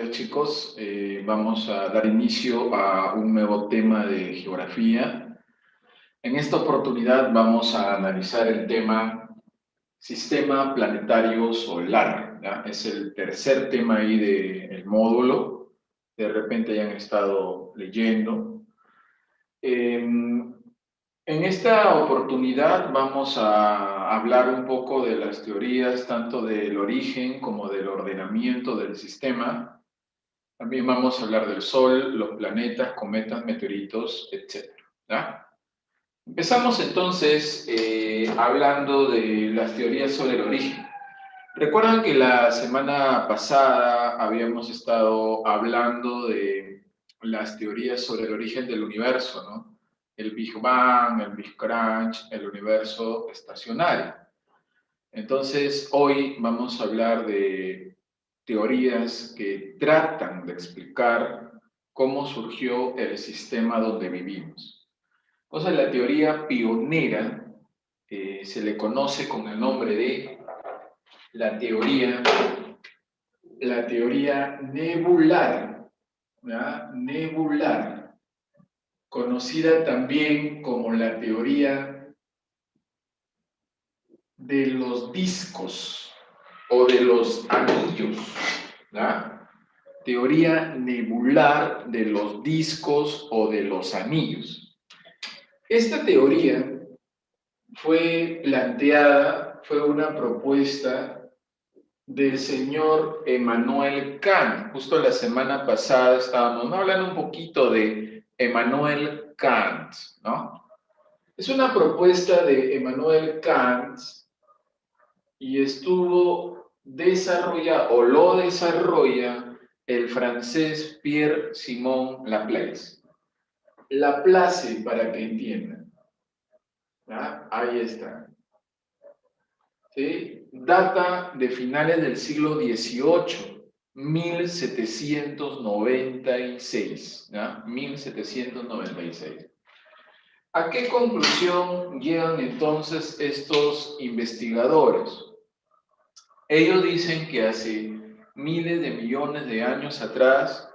días, chicos. Vamos a dar inicio a un nuevo tema de geografía. En esta oportunidad vamos a analizar el tema Sistema Planetario Solar, ¿ya? Es el tercer tema ahí del módulo. De repente ya han estado leyendo. En esta oportunidad vamos a hablar un poco de las teorías tanto del origen como del ordenamiento del sistema. También vamos a hablar del Sol, los planetas, cometas, meteoritos, etc. ¿Ya? Empezamos entonces hablando de las teorías sobre el origen. Recuerdan que la semana pasada habíamos estado hablando de las teorías sobre el origen del universo, ¿no? El Big Bang, el Big Crunch, el universo estacionario. Entonces, hoy vamos a hablar de teorías que tratan de explicar cómo surgió el sistema donde vivimos. Entonces, la teoría pionera se le conoce con el nombre de la teoría nebular, ¿ya? Nebular, conocida también como la teoría de los discos o de los anillos, ¿ya? Teoría nebular de los discos o de los anillos. Esta teoría fue planteada, fue una propuesta del señor Emmanuel Kant. Justo la semana pasada estábamos hablando un poquito de Emmanuel Kant, ¿no? Es una propuesta de Emmanuel Kant y estuvo desarrollada o lo desarrolla el francés Pierre-Simon Laplace. Laplace, para que entiendan. ¿Ya? Ahí está. ¿Sí? Data de finales del siglo XVIII, 1796. ¿Ya? 1796. ¿A qué conclusión llegan entonces estos investigadores? Ellos dicen que hace miles de millones de años atrás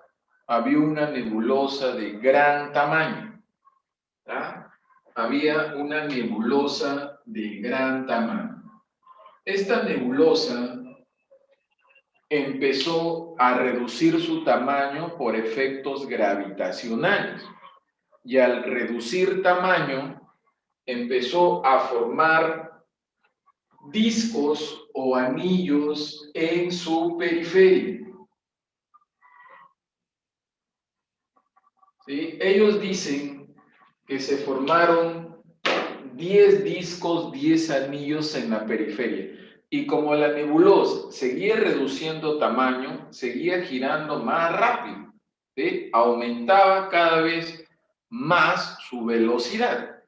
había una nebulosa de gran tamaño. ¿Ya? Había una nebulosa de gran tamaño. Esta nebulosa empezó a reducir su tamaño por efectos gravitacionales y al reducir tamaño empezó a formar discos o anillos en su periferia. ¿Sí? Ellos dicen que se formaron 10 discos, 10 anillos en la periferia. Y como la nebulosa seguía reduciendo tamaño, seguía girando más rápido, ¿sí? Aumentaba cada vez más su velocidad.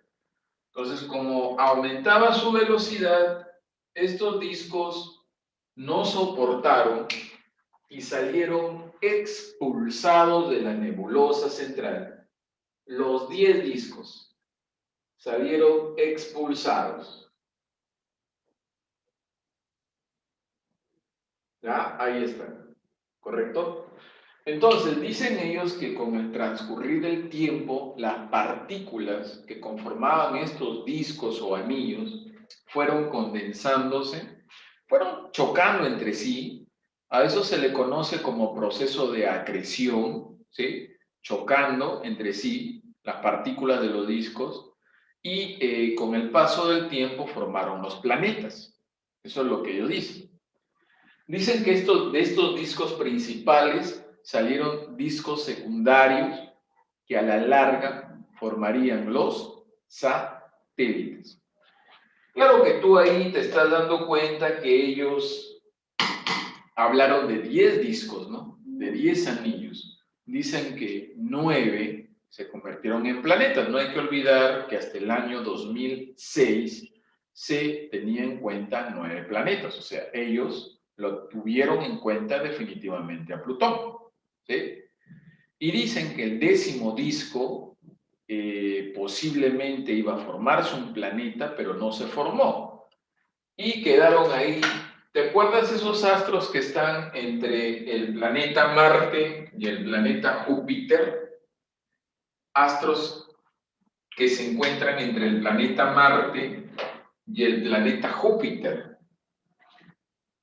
Entonces, como aumentaba su velocidad, estos discos no soportaron y salieron expulsados de la nebulosa central. Los 10 discos salieron expulsados. ¿Ya? Ahí está. ¿Correcto? Entonces, dicen ellos que con el transcurrir del tiempo, las partículas que conformaban estos discos o anillos fueron condensándose, fueron chocando entre sí. A eso se le conoce como proceso de acreción, ¿sí? Chocando entre sí las partículas de los discos y con el paso del tiempo formaron los planetas. Eso es lo que ellos dicen. Dicen que de estos discos principales salieron discos secundarios que a la larga formarían los satélites. Claro que tú ahí te estás dando cuenta que ellos hablaron de 10 discos, ¿no? De 10 anillos. Dicen que 9 se convirtieron en planetas. No hay que olvidar que hasta el año 2006 se tenía en cuenta 9 planetas. O sea, ellos lo tuvieron en cuenta definitivamente a Plutón, ¿sí? Y dicen que el 10º disco posiblemente iba a formarse un planeta, pero no se formó. Y quedaron ahí ¿Te acuerdas esos astros que están entre el planeta Marte y el planeta Júpiter? Astros que se encuentran entre el planeta Marte y el planeta Júpiter.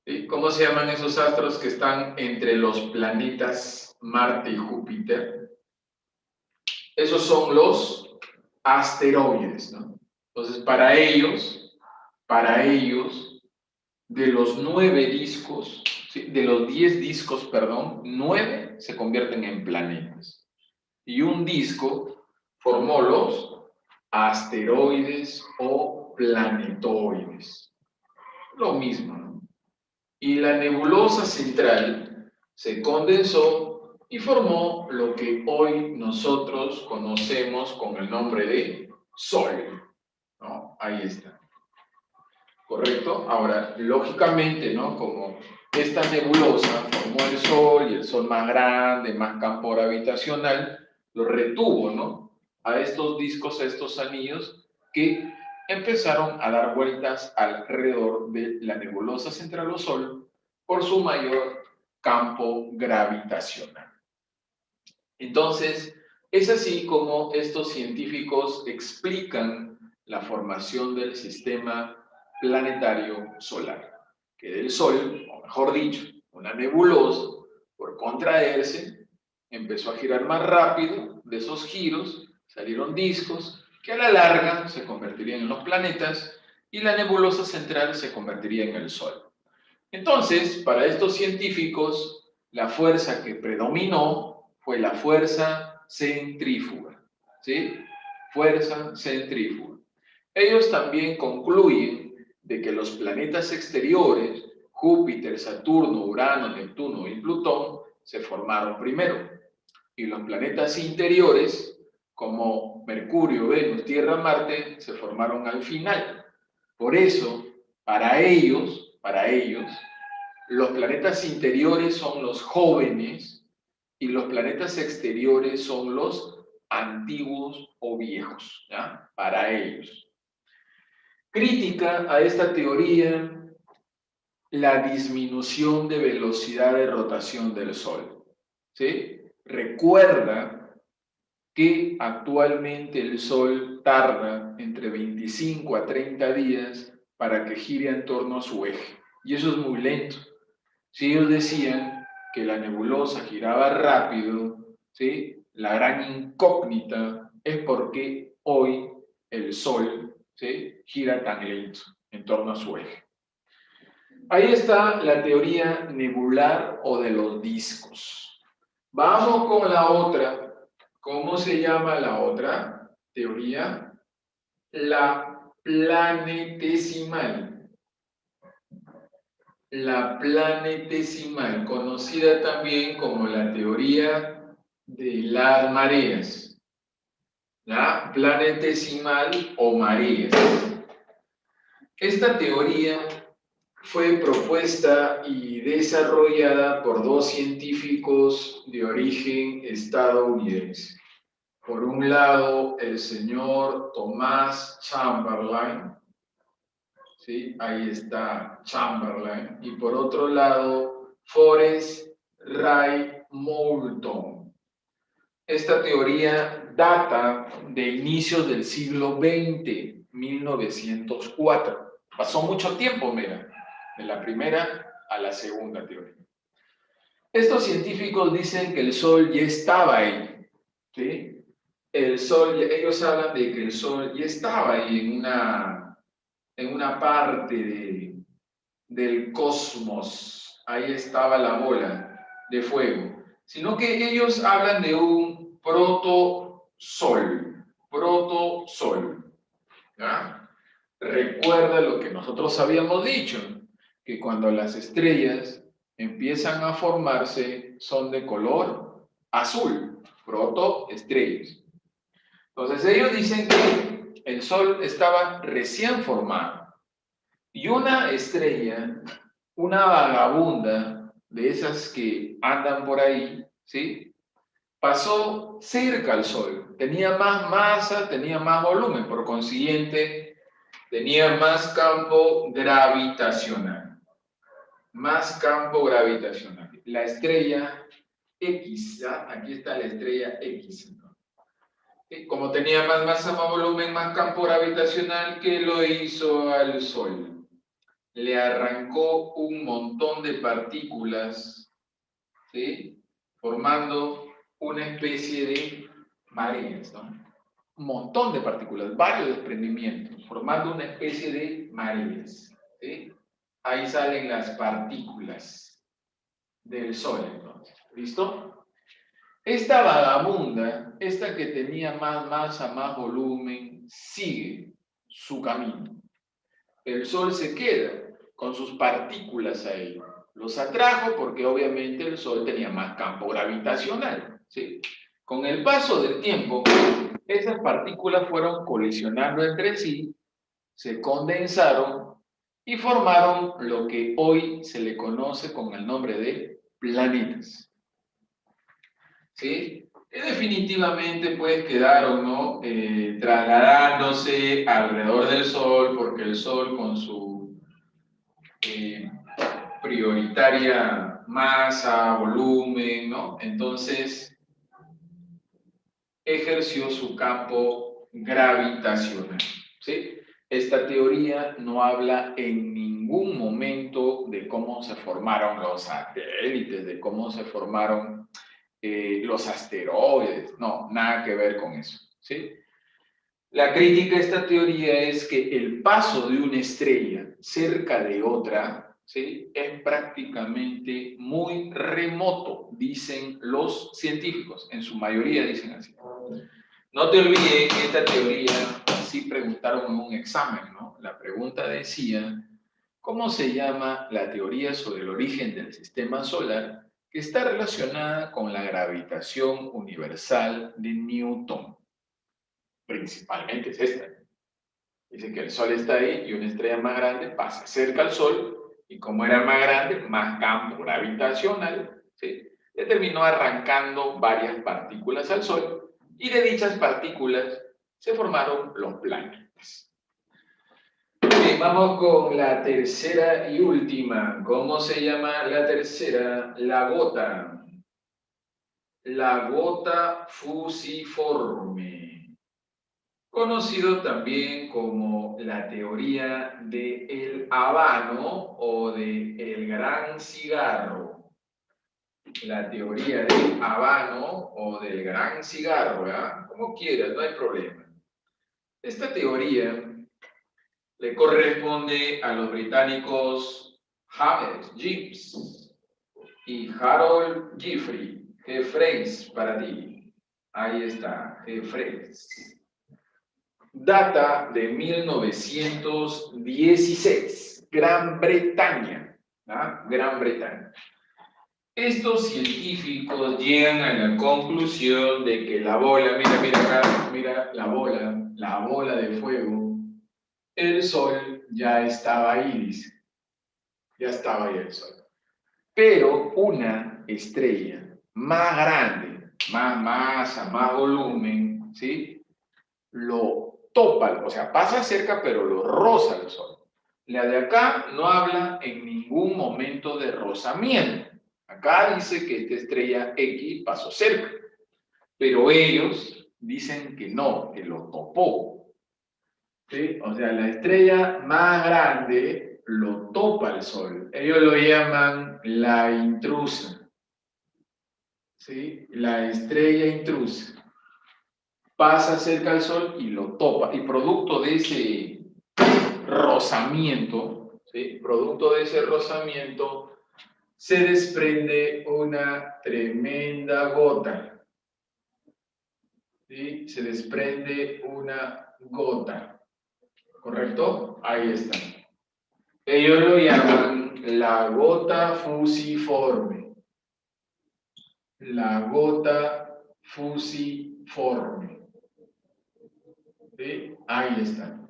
¿Sí? ¿Cómo se llaman esos astros que están entre los planetas Marte y Júpiter? Esos son los asteroides, ¿no? Entonces, para ellos, de los 9 discos, ¿sí? De los 10 discos, perdón, 9 se convierten en planetas. Y un disco formó los asteroides o planetoides. Lo mismo, ¿no? Y la nebulosa central se condensó y formó lo que hoy nosotros conocemos con el nombre de Sol, ¿no? Ahí está. ¿Correcto? Ahora, lógicamente, ¿no? Como esta nebulosa formó el Sol y el Sol más grande, más campo gravitacional, lo retuvo, ¿no? A estos discos, a estos anillos que empezaron a dar vueltas alrededor de la nebulosa central o Sol por su mayor campo gravitacional. Entonces, es así como estos científicos explican la formación del sistema planetario solar, que del Sol, o mejor dicho, una nebulosa, por contraerse, empezó a girar más rápido. De esos giros salieron discos que a la larga se convertirían en los planetas y la nebulosa central se convertiría en el Sol. Entonces, para estos científicos, la fuerza que predominó fue la fuerza centrífuga, ¿sí? Fuerza centrífuga. Ellos también concluyen de que los planetas exteriores, Júpiter, Saturno, Urano, Neptuno y Plutón, se formaron primero. Y los planetas interiores, como Mercurio, Venus, Tierra, Marte, se formaron al final. Por eso, para ellos, los planetas interiores son los jóvenes y los planetas exteriores son los antiguos o viejos, ¿ya? Para ellos. Crítica a esta teoría la disminución de velocidad de rotación del Sol, ¿sí? Recuerda que actualmente el Sol tarda entre 25 a 30 días para que gire en torno a su eje. Y eso es muy lento. Si ellos decían que la nebulosa giraba rápido, ¿sí? La gran incógnita es por qué hoy el Sol, ¿sí? Gira tan lento en torno a su eje. Ahí está la teoría nebular o de los discos. Vamos con la otra. ¿Cómo se llama la otra teoría? La planetesimal. La planetesimal, conocida también como la teoría de las mareas. La planetesimal o mareas. Esta teoría fue propuesta y desarrollada por dos científicos de origen estadounidense. Por un lado, el señor Thomas Chamberlain, ¿sí? Ahí está Chamberlain, y por otro lado, Forrest Ray Moulton. Esta teoría data de inicios del siglo XX, 1904. Pasó mucho tiempo, mira, de la primera a la segunda teoría. Estos científicos dicen que el Sol ya estaba ahí, ¿sí? El Sol, ellos hablan de que el Sol ya estaba ahí en una parte del cosmos. Ahí estaba la bola de fuego. Sino que ellos hablan de un protosol. Protosol. ¿Ya? Recuerda lo que nosotros habíamos dicho, que cuando las estrellas empiezan a formarse son de color azul, protoestrellas. Entonces ellos dicen que el Sol estaba recién formado y una estrella, una vagabunda de esas que andan por ahí, ¿sí? Pasó cerca al Sol, tenía más masa, tenía más volumen, por consiguiente tenía más campo gravitacional. más campo gravitacional. La estrella X, ¿ah? Aquí está la estrella X, ¿no? Como tenía más masa, más volumen, más campo gravitacional, ¿qué lo hizo al Sol? Le arrancó un montón de partículas, ¿sí? Formando una especie de mareas, ¿no? Un montón de partículas, varios desprendimientos, formando una especie de mareas, ¿sí? Ahí salen las partículas del Sol, entonces. ¿Listo? Esta vagabunda, esta que tenía más masa, más volumen, sigue su camino. El Sol se queda con sus partículas ahí. Los atrajo porque obviamente el Sol tenía más campo gravitacional, ¿sí? Con el paso del tiempo, esas partículas fueron colisionando entre sí, se condensaron y formaron lo que hoy se le conoce con el nombre de planetas. ¿Sí? Que definitivamente pues quedaron, ¿no? Trasladándose alrededor del Sol, porque el Sol con su prioritaria masa, volumen, ¿no? Entonces ejerció su campo gravitacional, ¿sí? Esta teoría no habla en ningún momento de cómo se formaron los satélites, de cómo se formaron los asteroides, no, nada que ver con eso, ¿sí? La crítica a esta teoría es que el paso de una estrella cerca de otra, ¿sí? Es prácticamente muy remoto, dicen los científicos, en su mayoría dicen así. No te olvides que esta teoría sí preguntaron en un examen, ¿no? La pregunta decía, ¿cómo se llama la teoría sobre el origen del sistema solar que está relacionada con la gravitación universal de Newton? Principalmente es esta. Dice que el Sol está ahí y una estrella más grande pasa cerca al Sol y como era más grande, más campo gravitacional, ¿sí? Le terminó arrancando varias partículas al Sol y de dichas partículas se formaron los planetas. Bien, vamos con la tercera y última. ¿Cómo se llama la tercera? La gota. La gota fusiforme, conocido también como la teoría del habano o del gran cigarro. La teoría del habano o del gran cigarro, ¿verdad? Como quieras, no hay problema. Esta teoría le corresponde a los británicos James Gibbs y Harold Jeffreys para ti. Ahí está, Jeffreys. Data de 1916, Gran Bretaña, ¿ah? Gran Bretaña. Estos científicos llegan a la conclusión de que la bola, mira acá, mira la bola de fuego, el Sol ya estaba ahí, dice, ya estaba ahí el Sol. Pero una estrella más grande, más masa, más volumen, ¿sí? Lo topa, o sea, pasa cerca, pero lo roza el Sol. La de acá no habla en ningún momento de rozamiento. Acá dice que esta estrella X pasó cerca, pero ellos dicen que no, que lo topó. ¿Sí? O sea, la estrella más grande lo topa el Sol. Ellos lo llaman la intrusa. ¿Sí? La estrella intrusa. Pasa cerca al Sol y lo topa. Y producto de ese rozamiento, ¿sí? Producto de ese rozamiento, se desprende una tremenda gota. ¿Sí? Se desprende una gota. ¿Correcto? Ahí está. Ellos lo llaman la gota fusiforme. La gota fusiforme. ¿Sí? Ahí está.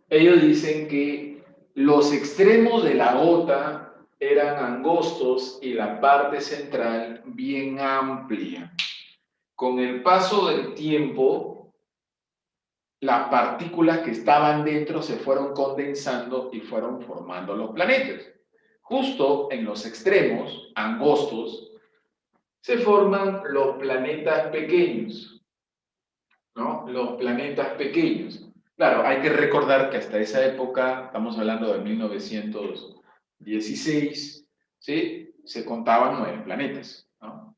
Ellos dicen que los extremos de la gota eran angostos y la parte central bien amplia. Con el paso del tiempo, las partículas que estaban dentro se fueron condensando y fueron formando los planetas. Justo en los extremos, angostos, se forman los planetas pequeños, ¿no? Los planetas pequeños. Claro, hay que recordar que hasta esa época, estamos hablando de 1916, ¿sí? Se contaban 9 planetas, ¿no?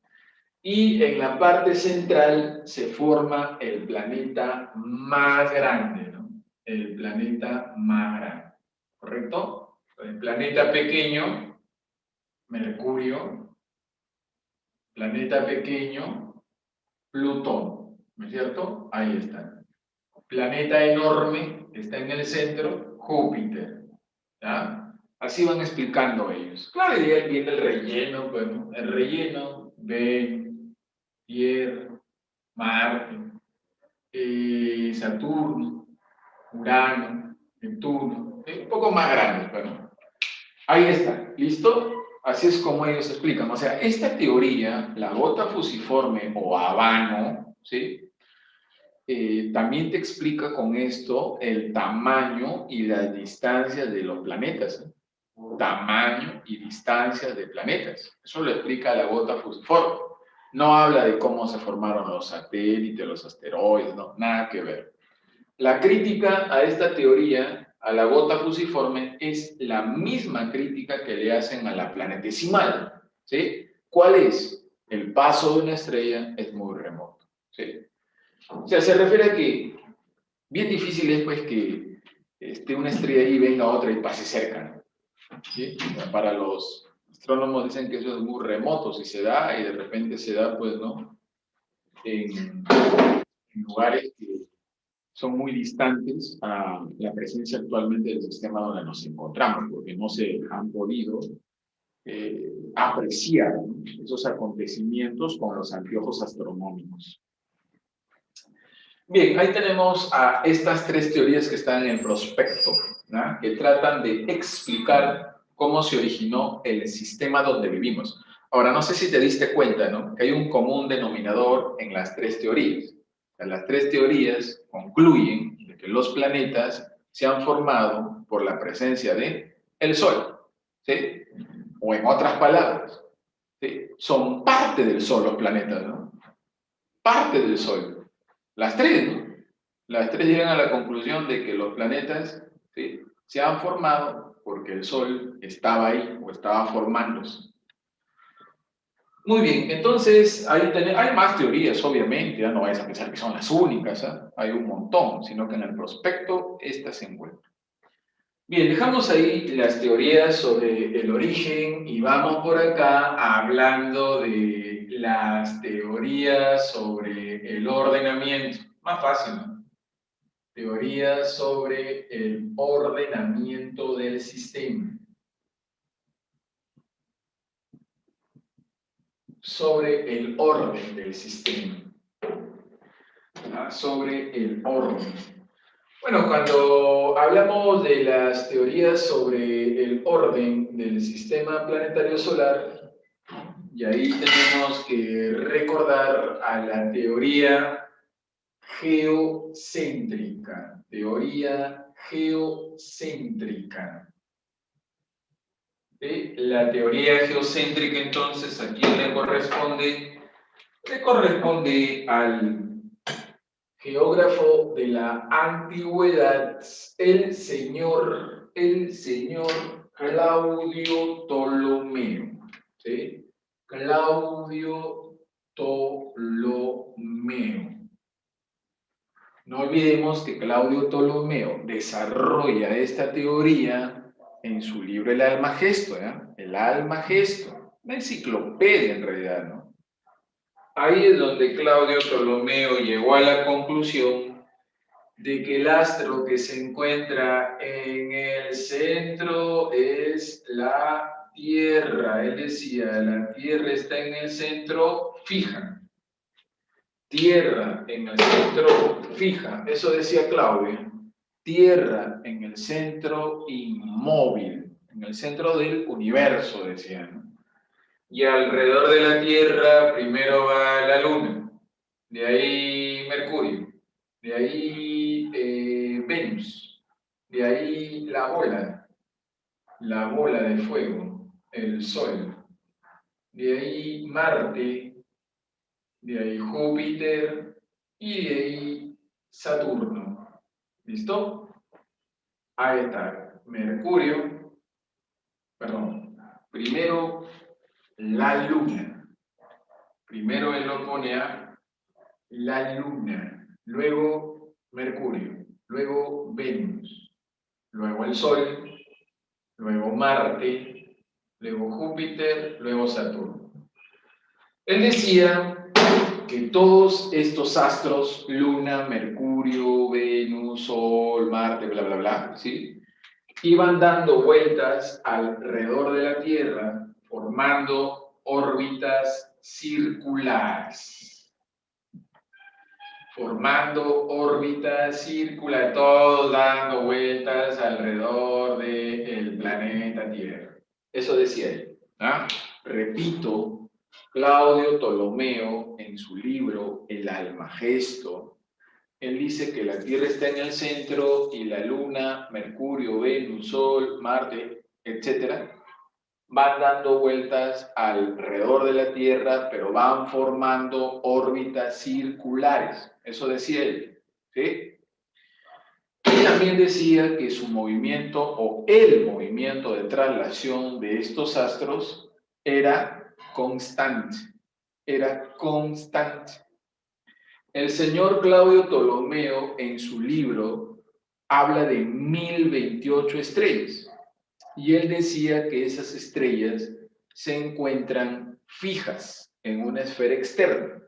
Y en la parte central se forma el planeta más grande, ¿no? El planeta más grande, ¿correcto? El planeta pequeño, Mercurio, planeta pequeño, Plutón, ¿no es cierto? Ahí está. Planeta enorme, está en el centro, Júpiter, ¿ya? Así van explicando ellos. Claro, y ahí viene el relleno, bueno, el relleno, Venus, Tierra, Marte, Saturno, Urano, Neptuno, un poco más grandes, bueno. Ahí está, ¿listo? Así es como ellos explican. O sea, esta teoría, la gota fusiforme o habano, ¿sí? También te explica con esto el tamaño y las distancias de los planetas. Tamaño y distancias de planetas. Eso lo explica la gota fusiforme. No habla de cómo se formaron los satélites, los asteroides, no, nada que ver. La crítica a esta teoría, a la gota fusiforme, es la misma crítica que le hacen a la planetesimal, ¿sí? ¿Cuál es? El paso de una estrella es muy remoto, ¿sí? O sea, se refiere a que bien difícil es pues que una estrella ahí venga otra y pase cerca, ¿sí? Para los astrónomos dicen que eso es muy remoto, si se da y de repente se da, pues, ¿no? En lugares que son muy distantes a la presencia actualmente del sistema donde nos encontramos, porque no se han podido apreciar, ¿no?, esos acontecimientos con los anteojos astronómicos. Bien, ahí tenemos a estas 3 teorías que están en el prospecto, ¿no?, que tratan de explicar cómo se originó el sistema donde vivimos. Ahora, no sé si te diste cuenta, ¿no?, que hay un común denominador en las 3 teorías. O sea, las 3 teorías concluyen de que los planetas se han formado por la presencia de el Sol, ¿sí? O en otras palabras, ¿sí?, son parte del Sol los planetas, ¿no? Parte del Sol. Las 3, ¿no? Las 3 llegan a la conclusión de que los planetas, ¿sí?, se han formado porque el Sol estaba ahí o estaba formándose. Muy bien, entonces hay más teorías, obviamente, ya no vayas a pensar que son las únicas, ¿eh? Hay un montón, sino que en el prospecto estas se encuentran. Bien, dejamos ahí las teorías sobre el origen y vamos por acá hablando de las teorías sobre el ordenamiento. Más fácil, ¿no? Teorías sobre el ordenamiento del sistema. Sobre el orden del sistema. Sobre el orden. Bueno, cuando hablamos de las teorías sobre el orden del sistema planetario solar, y ahí tenemos que recordar a la teoría geocéntrica. Teoría geocéntrica. ¿Sí? La teoría geocéntrica, entonces, ¿a quién le corresponde? Le corresponde al geógrafo de la antigüedad, el señor Claudio Ptolomeo, ¿sí? Claudio Ptolomeo. No olvidemos que Claudio Ptolomeo desarrolla esta teoría en su libro El Almagesto, ¿eh? El Almagesto, una enciclopedia en realidad, ¿no? Ahí es donde Claudio Ptolomeo llegó a la conclusión de que el astro que se encuentra en el centro es la Tierra. Él decía, la Tierra está en el centro fija. Tierra en el centro fija. Eso decía Claudio. Tierra en el centro inmóvil. En el centro del universo, decía, ¿no? Y alrededor de la Tierra primero va la Luna, de ahí Mercurio, de ahí Venus, de ahí la bola de fuego, el Sol. De ahí Marte, de ahí Júpiter y de ahí Saturno. ¿Listo? Ahí está. Mercurio, perdón, primero la Luna. Primero él lo pone a la Luna, luego Mercurio, luego Venus, luego el Sol, luego Marte, luego Júpiter, luego Saturno. Él decía que todos estos astros, Luna, Mercurio, Venus, Sol, Marte, bla, bla, bla, ¿sí?, iban dando vueltas alrededor de la Tierra, formando órbitas circulares. Formando órbitas circulares, todos dando vueltas alrededor del planeta Tierra. Eso decía él. ¿Ah? Repito, Claudio Ptolomeo, en su libro El Almagesto, él dice que la Tierra está en el centro y la Luna, Mercurio, Venus, Sol, Marte, etc., van dando vueltas alrededor de la Tierra, pero van formando órbitas circulares. Eso decía él, ¿sí? Y también decía que su movimiento o el movimiento de traslación de estos astros era constante. Era constante. El señor Claudio Ptolomeo, en su libro, habla de 1028 estrellas. Y él decía que esas estrellas se encuentran fijas en una esfera externa,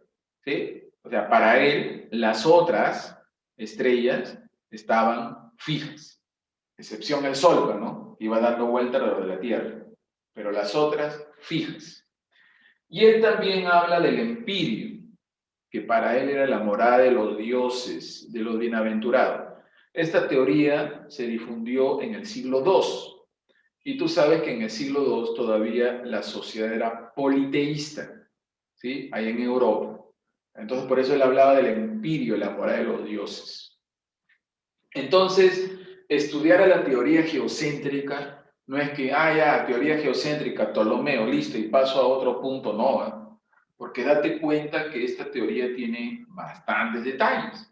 ¿sí? O sea, para él, las otras estrellas estaban fijas, excepción el Sol, ¿no? Iba dando vuelta alrededor de la Tierra, pero las otras fijas. Y él también habla del Empirio, que para él era la morada de los dioses, de los bienaventurados. Esta teoría se difundió en el siglo II. Y tú sabes que en el siglo II todavía la sociedad era politeísta, ¿sí? Ahí en Europa. Entonces, por eso él hablaba del Empirio, la morada de los dioses. Entonces, estudiar a la teoría geocéntrica no es que, ya, teoría geocéntrica, Ptolomeo, listo, y paso a otro punto, no, ¿eh? Porque date cuenta que esta teoría tiene bastantes detalles.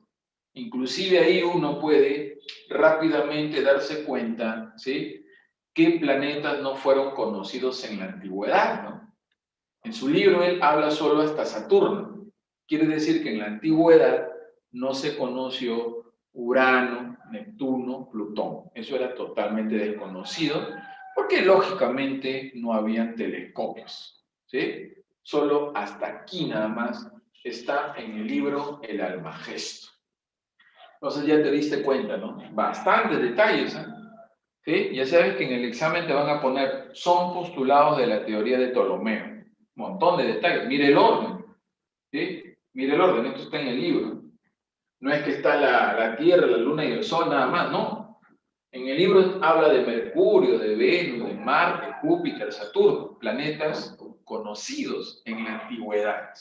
Inclusive ahí uno puede rápidamente darse cuenta, ¿sí?, qué planetas no fueron conocidos en la antigüedad, ¿no? En su libro él habla solo hasta Saturno. Quiere decir que en la antigüedad no se conoció Urano, Neptuno, Plutón. Eso era totalmente desconocido porque lógicamente no habían telescopios, ¿sí? Solo hasta aquí nada más está en el libro El Almagesto. Entonces ya te diste cuenta, ¿no? Bastantes detalles, ¿eh? ¿Sí? Ya sabes que en el examen te van a poner, son postulados de la teoría de Ptolomeo. Un montón de detalles. Mire el orden, ¿sí? Mire el orden, esto está en el libro. No es que está la Tierra, la Luna y el Sol nada más, no. En el libro habla de Mercurio, de Venus, de Marte, Júpiter, Saturno, planetas conocidos en la antigüedad.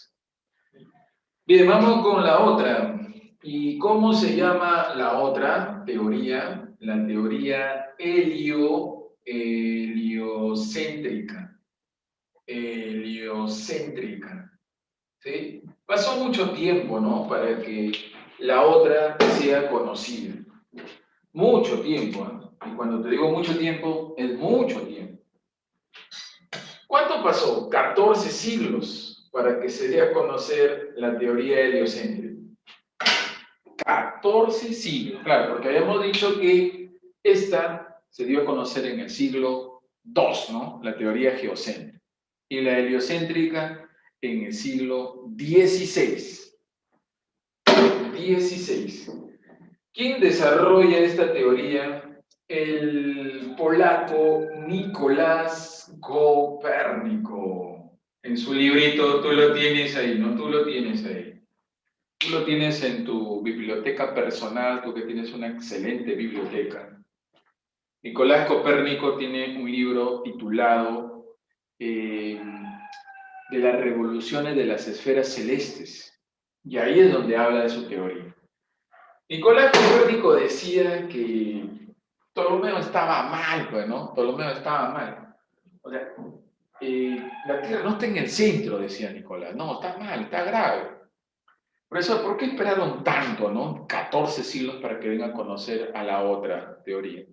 Bien, vamos con la otra. ¿Y cómo se llama la otra teoría? La teoría heliocéntrica. Heliocéntrica. ¿Sí? Pasó mucho tiempo, ¿no?, para que la otra sea conocida. Mucho tiempo, ¿eh? Y cuando te digo mucho tiempo, es mucho tiempo. ¿Cuánto pasó? 14 siglos para que se dé a conocer la teoría heliocéntrica. 14 siglos, claro, porque habíamos dicho que esta se dio a conocer en el siglo II, ¿no?, la teoría geocéntrica, y la heliocéntrica en el siglo XVI. ¿Quién desarrolla esta teoría? El polaco Nicolás Copérnico. En su librito, tú lo tienes ahí, ¿no? Tú lo tienes ahí. Tú lo tienes en tu biblioteca personal, tú que tienes una excelente biblioteca. Nicolás Copérnico tiene un libro titulado de las revoluciones de las esferas celestes. Y ahí es donde habla de su teoría. Nicolás Copérnico decía que Ptolomeo estaba mal, pues, ¿no? Ptolomeo estaba mal. O sea, la Tierra no está en el centro, decía Nicolás. No, está mal, está grave. Por eso, ¿por qué esperaron tanto, no? 14 siglos para que vengan a conocer a la otra teoría.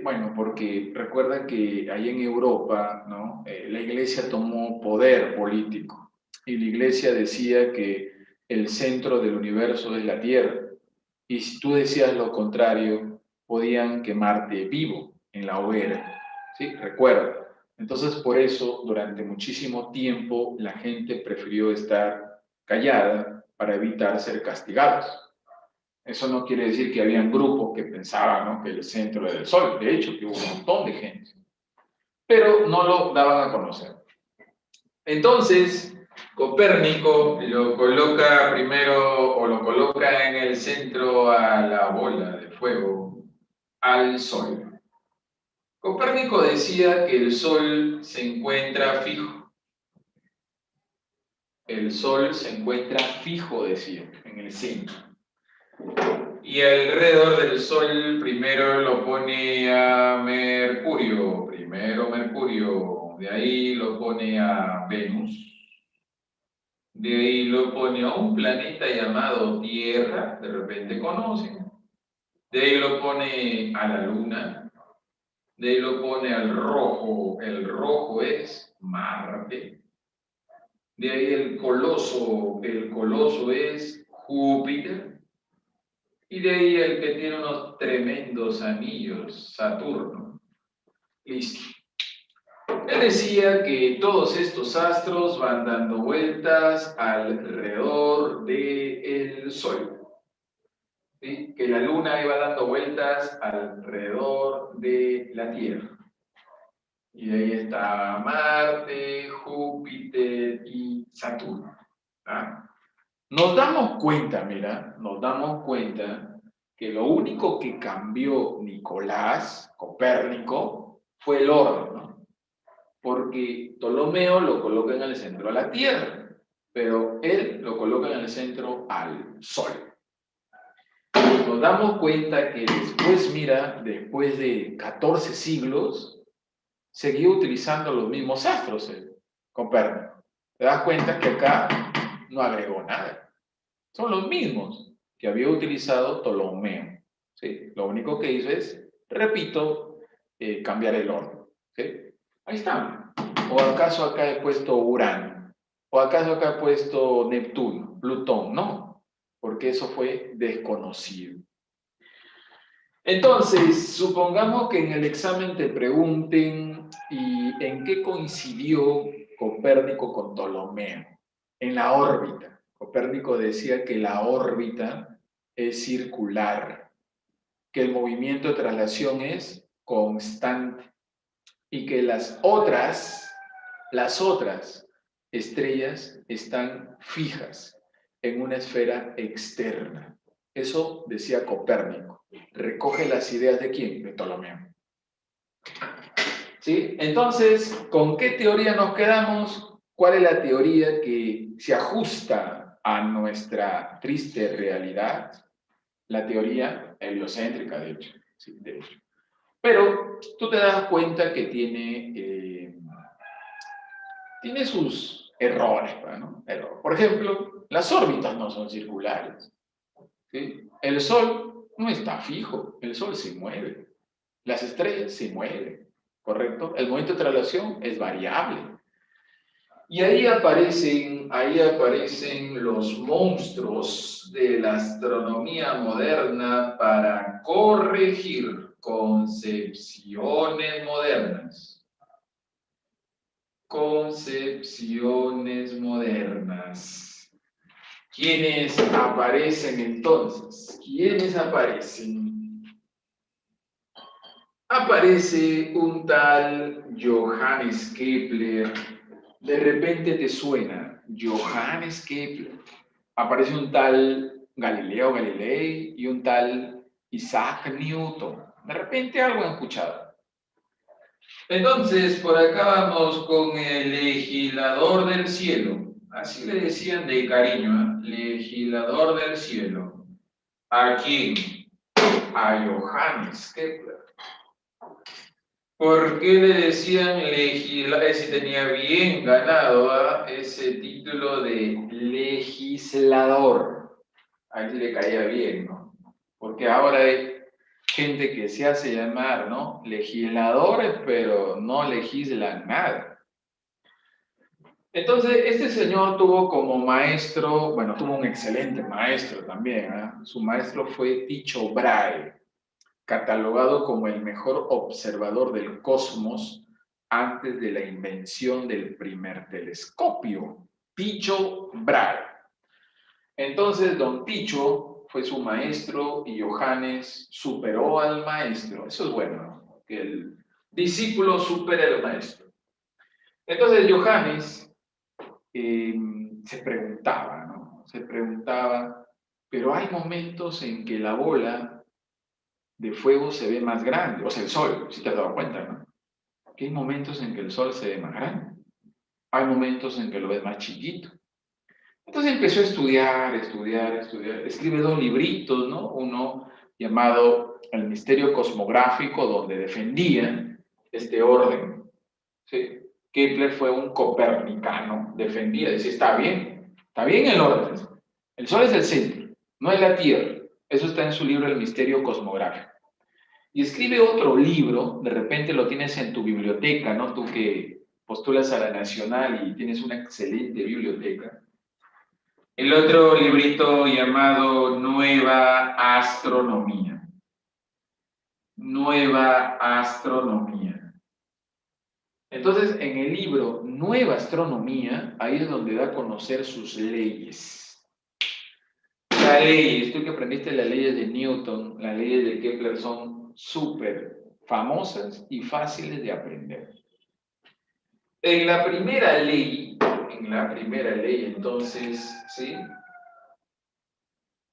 Bueno, porque recuerda que ahí en Europa, ¿no? La Iglesia tomó poder político y la Iglesia decía que el centro del universo es la Tierra. Y si tú decías lo contrario, podían quemarte vivo en la hoguera. ¿Sí? Recuerda. Entonces, por eso, durante muchísimo tiempo, la gente prefirió estar callada para evitar ser castigados. Eso no quiere decir que habían grupos que pensaban, ¿no?, que el centro era el Sol. De hecho, que hubo un montón de gente. Pero no lo daban a conocer. Entonces, Copérnico lo coloca primero, o lo coloca en el centro a la bola de fuego, al Sol. Copérnico decía que el Sol se encuentra fijo. El Sol se encuentra fijo, decía, en el centro. Y alrededor del Sol primero lo pone a Mercurio, primero Mercurio, de ahí lo pone a Venus, de ahí lo pone a un planeta llamado Tierra, de repente conocen, de ahí lo pone a la Luna, de ahí lo pone al rojo, el rojo es Marte, de ahí el coloso es Júpiter, y de ahí el que tiene unos tremendos anillos, Saturno. Listo. Él decía que todos estos astros van dando vueltas alrededor del Sol. ¿Sí? Que la Luna iba dando vueltas alrededor de la Tierra. Y de ahí está Marte, Júpiter y Saturno. ¿Ah? Nos damos cuenta, mira, nos damos cuenta que lo único que cambió Nicolás, Copérnico, fue el orden, ¿no? Porque Ptolomeo lo coloca en el centro a la Tierra, pero él lo coloca en el centro al Sol. Nos damos cuenta que después, mira, después de 14 siglos, seguía utilizando los mismos astros, Copérnico. Te das cuenta que acá no agregó nada. Son los mismos que había utilizado Ptolomeo. ¿Sí? Lo único que hizo es, repito, cambiar el orden. ¿Sí? Ahí está. ¿O acaso acá he puesto Urano? ¿O acaso acá he puesto Neptuno, Plutón? No, porque eso fue desconocido. Entonces, supongamos que en el examen te pregunten ¿y en qué coincidió Copérnico con Ptolomeo? En la órbita. Copérnico decía que la órbita es circular, que el movimiento de traslación es constante y que las otras estrellas están fijas en una esfera externa. Eso decía Copérnico. Recoge las ideas de ¿quién? De Ptolomeo. ¿Sí? Entonces, ¿con qué teoría nos quedamos? ¿Cuál es la teoría que se ajusta a nuestra triste realidad? La teoría heliocéntrica, de hecho. Sí, de hecho. Pero tú te das cuenta que tiene sus errores, ¿no? Por ejemplo, las órbitas no son circulares. ¿Sí? El Sol no está fijo, el Sol se mueve. Las estrellas se mueven, ¿correcto? El movimiento de traslación es variable. Y ahí aparecen los monstruos de la astronomía moderna para corregir concepciones modernas. Concepciones modernas. ¿Quiénes aparecen entonces? ¿Quiénes aparecen? Aparece un tal Johannes Kepler. De repente te suena Johannes Kepler. Aparece un tal Galileo Galilei y un tal Isaac Newton. De repente algo han escuchado. Entonces, por acá vamos con el legislador del cielo. Así le decían de cariño, ¿eh? Legislador del cielo. ¿A quién? A Johannes Kepler. ¿Por qué le decían legislador? Ese tenía bien ganado ese título de legislador. A él sí le caía bien, ¿no? Porque ahora hay gente que se hace llamar, ¿no? Legisladores, pero no legislan nada. Entonces, este señor tuvo como maestro, bueno, tuvo un excelente maestro también, ¿eh? Su maestro fue Tycho Brahe, catalogado como el mejor observador del cosmos antes de la invención del primer telescopio. Tycho Brahe. Entonces, don Tycho fue su maestro y Johannes superó al maestro. Eso es bueno, ¿no? Que el discípulo supere al maestro. Entonces, Johannes se preguntaba, ¿no? Se preguntaba, pero hay momentos en que la bola de fuego se ve más grande, o sea, el sol, si te has dado cuenta, ¿no? Que hay momentos en que el sol se ve más grande, hay momentos en que lo ves más chiquito. Entonces empezó a estudiar, escribe dos libritos, ¿no? Uno llamado El misterio cosmográfico, donde defendía este orden, ¿sí? Kepler fue un copernicano, defendía, decía, está bien el orden. El Sol es el centro, no es la Tierra. Eso está en su libro El misterio cosmográfico. Y escribe otro libro, de repente lo tienes en tu biblioteca, ¿no? Tú que postulas a la Nacional y tienes una excelente biblioteca. El otro librito llamado Nueva Astronomía. Nueva Astronomía. Entonces, en el libro Nueva Astronomía, ahí es donde da a conocer sus leyes. Las leyes, tú que aprendiste las leyes de Newton, las leyes de Kepler son súper famosas y fáciles de aprender. En la primera ley, entonces, ¿sí?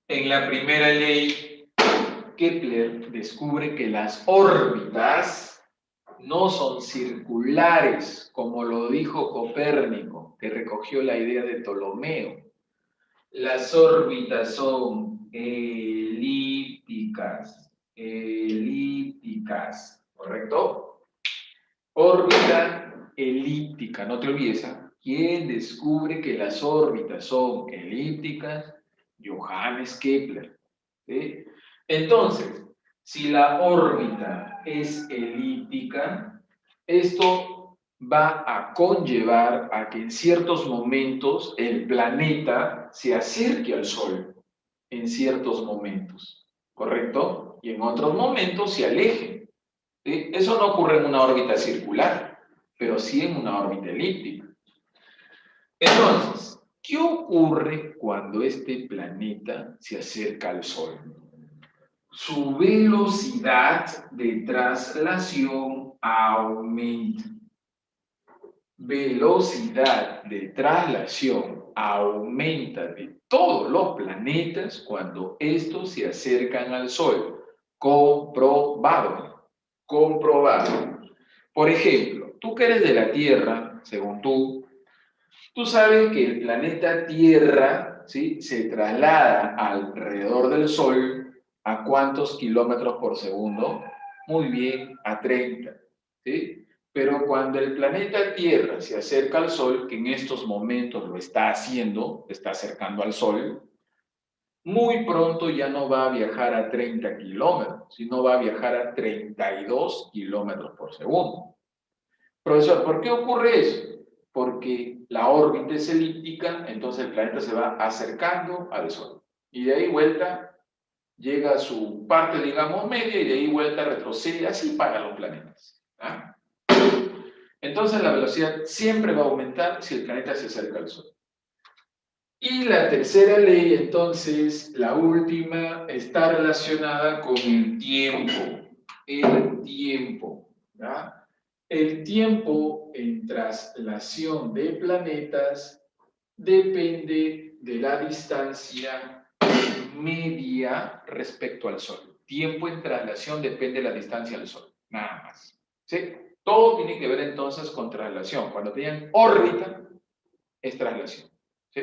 En la primera ley, Kepler descubre que las órbitas no son circulares, como lo dijo Copérnico, que recogió la idea de Ptolomeo. Las órbitas son elípticas, ¿correcto? Órbita elíptica, no te olvides. ¿Quién descubre que las órbitas son elípticas? Johannes Kepler. ¿Sí? Entonces, si la órbita es elíptica, esto va a conllevar a que en ciertos momentos el planeta se acerque al Sol, en ciertos momentos, ¿correcto? Y en otros momentos se aleje. ¿Sí? Eso no ocurre en una órbita circular, pero sí en una órbita elíptica. Entonces, ¿qué ocurre cuando este planeta se acerca al Sol? Su velocidad de traslación aumenta. Velocidad de traslación aumenta de todos los planetas cuando estos se acercan al Sol. Comprobado. Comprobado. Por ejemplo, tú que eres de la Tierra, según tú sabes que el planeta Tierra, ¿sí?, se traslada alrededor del Sol ¿a cuántos kilómetros por segundo? Muy bien, a 30, ¿sí? Pero cuando el planeta Tierra se acerca al Sol, que en estos momentos lo está haciendo, está acercando al Sol, muy pronto ya no va a viajar a 30 kilómetros, sino va a viajar a 32 kilómetros por segundo. Profesor, ¿por qué ocurre eso? Porque la órbita es elíptica, entonces el planeta se va acercando al Sol. Y de ahí vuelta, llega a su parte, digamos, media, y de ahí vuelta retrocede, así para los planetas. ¿Ah? Entonces la velocidad siempre va a aumentar si el planeta se acerca al Sol. Y la tercera ley, entonces, la última, está relacionada con el tiempo. El tiempo. ¿Ya? El tiempo en traslación de planetas depende de la distancia media respecto al Sol. Tiempo en traslación depende de la distancia al Sol, nada más. ¿Sí? Todo tiene que ver entonces con traslación. Cuando tienen órbita, es traslación. ¿Sí?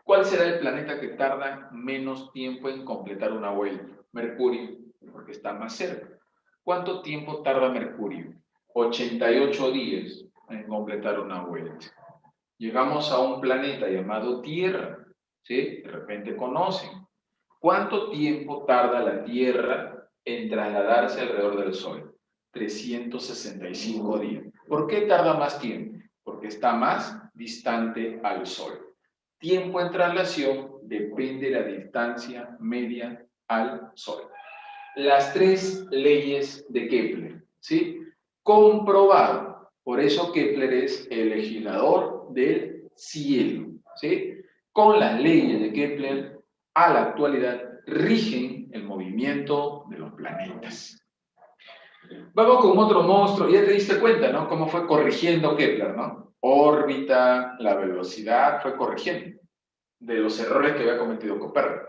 ¿Cuál será el planeta que tarda menos tiempo en completar una vuelta? Mercurio, porque está más cerca. ¿Cuánto tiempo tarda Mercurio? 88 días en completar una vuelta. Llegamos a un planeta llamado Tierra, ¿sí? De repente conocen. ¿Cuánto tiempo tarda la Tierra en trasladarse alrededor del Sol? 365 días. ¿Por qué tarda más tiempo? Porque está más distante al Sol. Tiempo en traslación depende de la distancia media al Sol. Las 3 leyes de Kepler, ¿sí? Comprobado. Por eso Kepler es el legislador del cielo, ¿sí? Con las leyes de Kepler, a la actualidad, rigen el movimiento de los planetas. Vamos con otro monstruo, ya te diste cuenta, ¿no? Cómo fue corrigiendo Kepler, ¿no? Órbita, la velocidad, fue corrigiendo de los errores que había cometido Copérnico.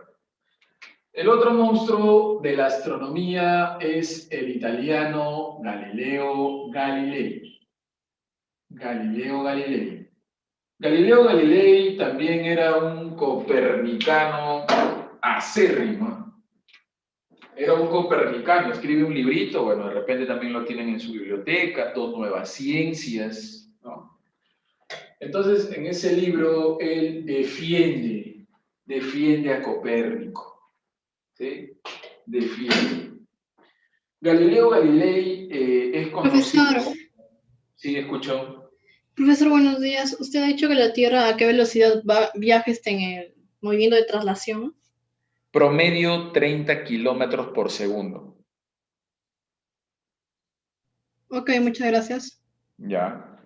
El otro monstruo de la astronomía es el italiano Galileo Galilei. Galileo Galilei. Galileo Galilei también era un copernicano acérrimo. Era un copernicano, escribe un librito, bueno, de repente también lo tienen en su biblioteca, Dos Nuevas Ciencias, ¿no? Entonces, en ese libro, él defiende a Copérnico. ¿Sí? Defiende. Galileo Galilei es conocido. Profesor. Sí, escucho. Profesor, buenos días. Usted ha dicho que la Tierra a qué velocidad viaja en el movimiento de traslación. Promedio 30 kilómetros por segundo. Ok, muchas gracias. Ya.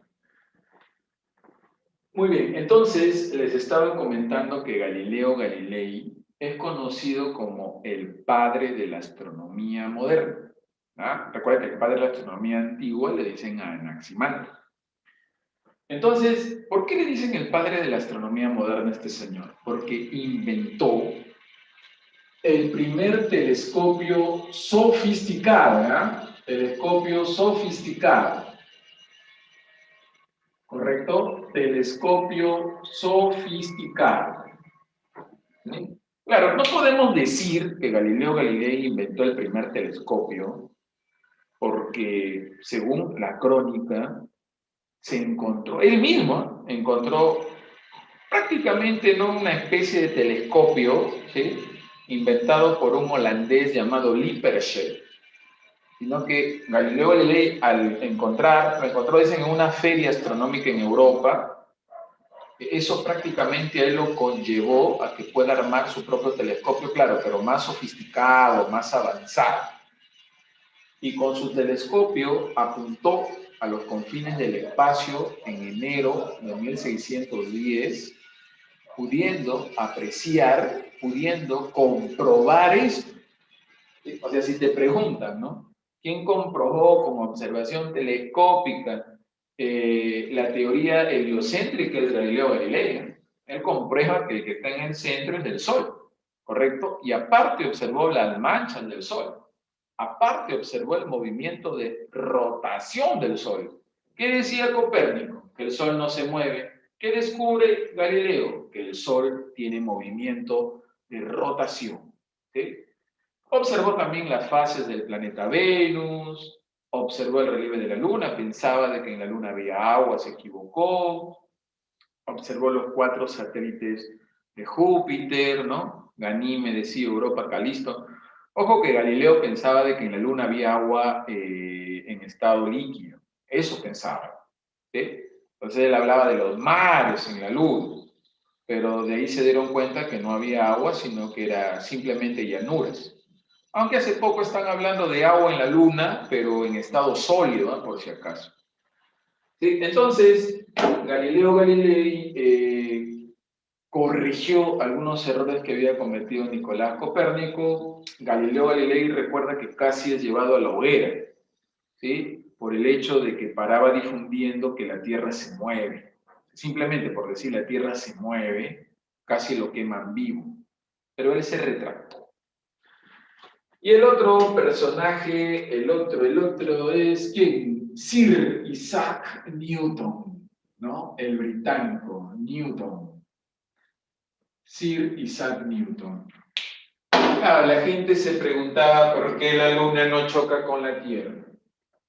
Muy bien, entonces les estaba comentando que Galileo Galilei es conocido como el padre de la astronomía moderna. ¿Ah? Recuerda que el padre de la astronomía antigua le dicen a Anaximandro. Entonces, ¿por qué le dicen el padre de la astronomía moderna a este señor? Porque inventó el primer telescopio sofisticado, ¿verdad? Telescopio sofisticado. ¿Correcto? Telescopio sofisticado. ¿Sí? Claro, no podemos decir que Galileo Galilei inventó el primer telescopio porque, según la crónica, se encontró, él mismo encontró prácticamente no una especie de telescopio, ¿sí? Inventado por un holandés llamado Lippershey, sino que Galileo Galilei al lo encontró dicen, en una feria astronómica en Europa. Eso prácticamente a él lo conllevó a que pueda armar su propio telescopio, claro, pero más sofisticado, más avanzado. Y con su telescopio apuntó a los confines del espacio en enero de 1610, pudiendo apreciar, pudiendo comprobar esto. O sea, si te preguntan, ¿no? ¿Quién comprobó con observación telescópica la teoría heliocéntrica de Galileo Galilei? Él comprueba que el que está en el centro es el Sol, ¿correcto? Y aparte observó las manchas del Sol. Aparte observó el movimiento de rotación del Sol. ¿Qué decía Copérnico? Que el Sol no se mueve. ¿Qué descubre Galileo? Que el Sol tiene movimiento de rotación. ¿Sí? Observó también las fases del planeta Venus, observó el relieve de la Luna, pensaba de que en la Luna había agua, se equivocó, observó los 4 satélites de Júpiter, ¿no? Ganímedes, sí, Europa, Calisto. Ojo que Galileo pensaba de que en la Luna había agua en estado líquido, eso pensaba, ¿sí? Entonces él hablaba de los mares en la Luna, pero de ahí se dieron cuenta que no había agua, sino que era simplemente llanuras. Aunque hace poco están hablando de agua en la Luna, pero en estado sólido, ¿no? Por si acaso. ¿Sí? Entonces, Galileo Galilei corrigió algunos errores que había cometido Nicolás Copérnico. Galileo Galilei recuerda que casi es llevado a la hoguera, ¿sí? Por el hecho de que paraba difundiendo que la Tierra se mueve. Simplemente por decir la Tierra se mueve, casi lo queman vivo. Pero él se retractó. Y el otro personaje, el otro es ¿quién? Sir Isaac Newton, ¿no? El británico, Newton. Sir Isaac Newton. Claro, la gente se preguntaba por qué la Luna no choca con la Tierra.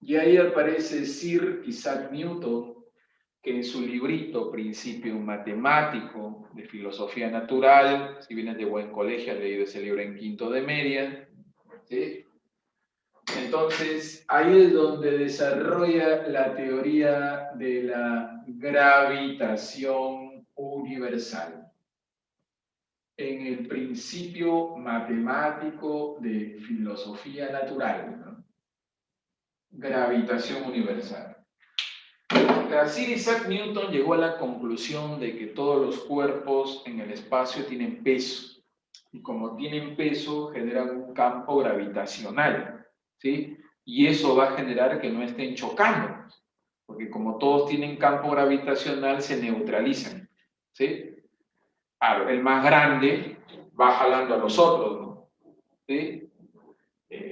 Y ahí aparece Sir Isaac Newton, que en su librito Principio Matemático de Filosofía Natural, si vienes de buen colegio, has leído ese libro en quinto de media, ¿sí? Entonces, ahí es donde desarrolla la teoría de la gravitación universal. En el principio matemático de filosofía natural, ¿no? Gravitación universal. Sir Isaac Newton llegó a la conclusión de que todos los cuerpos en el espacio tienen peso. Y como tienen peso, generan un campo gravitacional, ¿sí? Y eso va a generar que no estén chocando, porque como todos tienen campo gravitacional, se neutralizan, ¿sí? Claro, el más grande va jalando a los otros, ¿no? ¿Sí?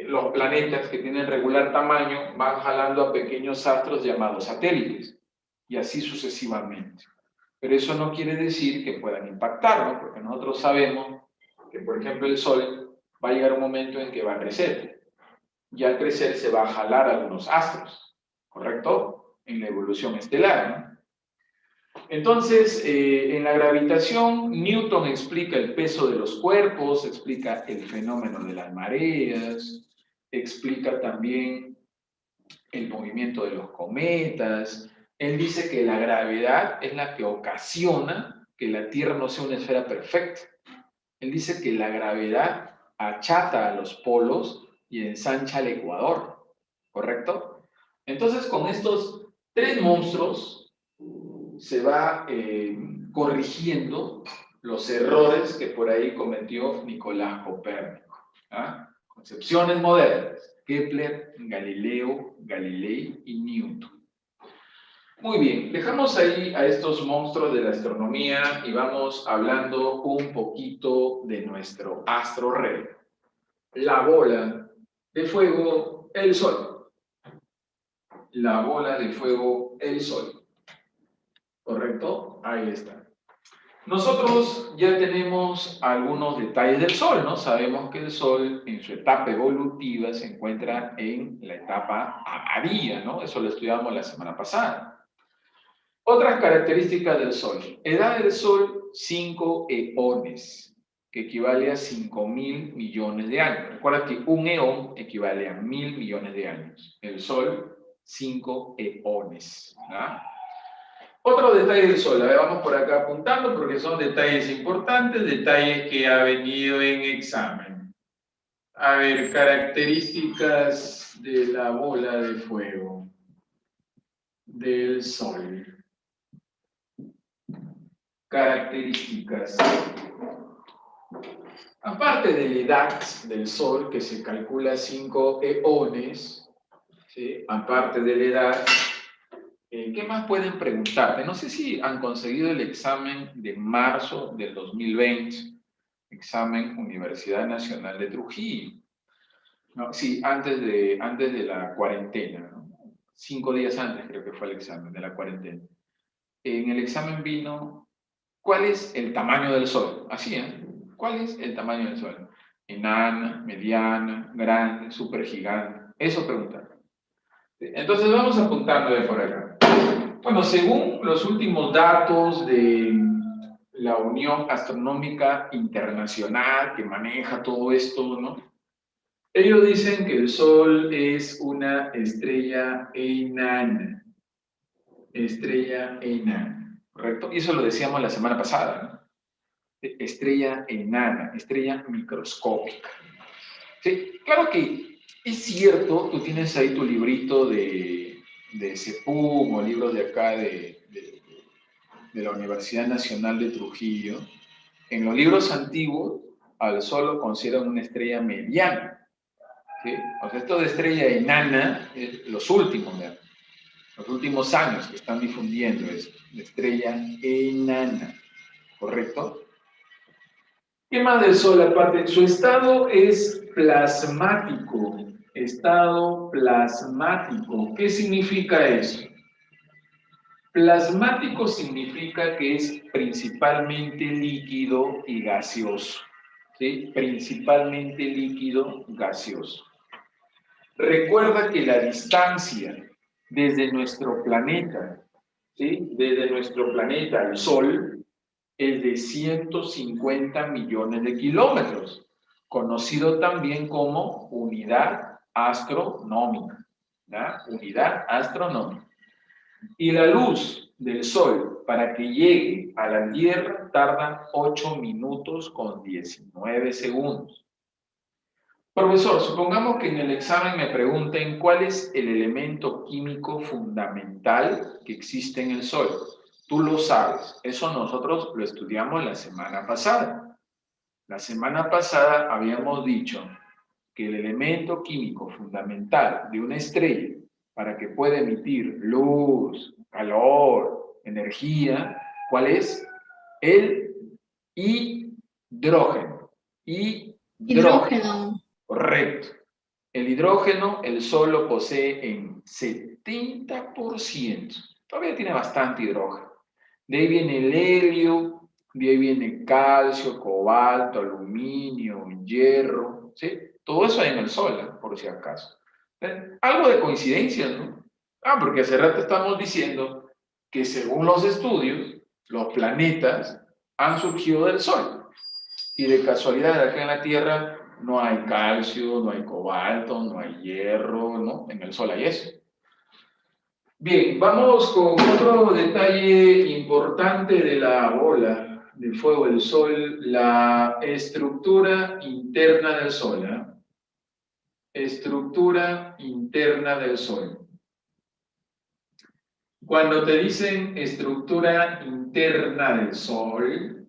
Los planetas que tienen regular tamaño van jalando a pequeños astros llamados satélites, y así sucesivamente. Pero eso no quiere decir que puedan impactar, ¿no? Porque nosotros sabemos que, por ejemplo, el Sol va a llegar un momento en que va a crecer, y al crecer se va a jalar algunos astros, ¿correcto? En la evolución estelar, ¿no? Entonces, en la gravitación, Newton explica el peso de los cuerpos, explica el fenómeno de las mareas, explica también el movimiento de los cometas. Él dice que la gravedad es la que ocasiona que la Tierra no sea una esfera perfecta. Él dice que la gravedad achata a los polos y ensancha el ecuador, ¿correcto? Entonces, con estos tres monstruos se va corrigiendo los errores que por ahí cometió Nicolás Copérnico. ¿Ah? Concepciones modernas: Kepler, Galileo, Galilei y Newton. Muy bien, dejamos ahí a estos monstruos de la astronomía y vamos hablando un poquito de nuestro astro rey, la bola de fuego, el Sol. La bola de fuego, el Sol. ¿Correcto? Ahí está. Nosotros ya tenemos algunos detalles del Sol, ¿no? Sabemos que el Sol en su etapa evolutiva se encuentra en la etapa amarilla, ¿no? Eso lo estudiamos la semana pasada. Otras características del Sol. Edad del Sol, 5 eones, que equivale a 5.000 millones de años. Recuerda que un eón equivale a 1.000 millones de años. El Sol, 5 eones. ¿Ah? Otro detalle del Sol, a ver, vamos por acá apuntando porque son detalles importantes, detalles que ha venido en examen. A ver, características de la bola de fuego del Sol. Características. Aparte de la edad del Sol, que se calcula 5 eones, ¿sí? Aparte de la edad, ¿qué más pueden preguntarte? No sé si han conseguido el examen de marzo del 2020, examen Universidad Nacional de Trujillo. No, sí, antes de la cuarentena, ¿no? 5 días antes creo que fue el examen de la cuarentena. En el examen vino, ¿cuál es el tamaño del Sol? Así, ¿eh? ¿Cuál es el tamaño del Sol? Enana, mediana, grande, supergigante. Eso preguntan. Entonces vamos apuntando de por acá. Bueno, según los últimos datos de la Unión Astronómica Internacional que maneja todo esto, ¿no? Ellos dicen que el Sol es una estrella enana. Estrella enana, ¿correcto? Y eso lo decíamos la semana pasada, ¿no? Estrella enana, estrella microscópica. Sí, claro que es cierto, tú tienes ahí tu librito de CEPUM o libros de acá de la Universidad Nacional de Trujillo. En los libros antiguos, al Sol lo consideran una estrella mediana. ¿Sí? O sea, esto de estrella enana es los últimos años que están difundiendo esto, de estrella enana, ¿correcto? ¿Qué más del Sol aparte? Su estado es plasmático. Estado plasmático. ¿Qué significa eso? Plasmático significa que es principalmente líquido y gaseoso. ¿sí? Principalmente líquido gaseoso. Recuerda que la distancia desde nuestro planeta, ¿sí? Desde nuestro planeta al Sol, es de 150 millones de kilómetros, conocido también como unidad astronómica, ¿ya? Unidad astronómica. Y la luz del Sol, para que llegue a la Tierra, tarda 8 minutos con 19 segundos. Profesor, supongamos que en el examen me pregunten cuál es el elemento químico fundamental que existe en el Sol. Tú lo sabes, eso nosotros lo estudiamos la semana pasada. La semana pasada habíamos dicho que el elemento químico fundamental de una estrella para que pueda emitir luz, calor, energía, ¿cuál es? El hidrógeno. Hidrógeno. Correcto. El hidrógeno, el Sol lo posee en 70%. Todavía tiene bastante hidrógeno. De ahí viene el helio, de ahí viene calcio, cobalto, aluminio, hierro, ¿sí? Todo eso hay en el Sol, ¿eh? Por si acaso. Algo de coincidencia, ¿no? Porque hace rato estamos diciendo que según los estudios, los planetas han surgido del Sol. Y de casualidad, acá en la Tierra no hay calcio, no hay cobalto, no hay hierro, ¿no? En el Sol hay eso. Bien, vamos con otro detalle importante de la bola de fuego del Sol, la estructura interna del Sol, ¿eh? Estructura interna del Sol. Cuando te dicen estructura interna del Sol,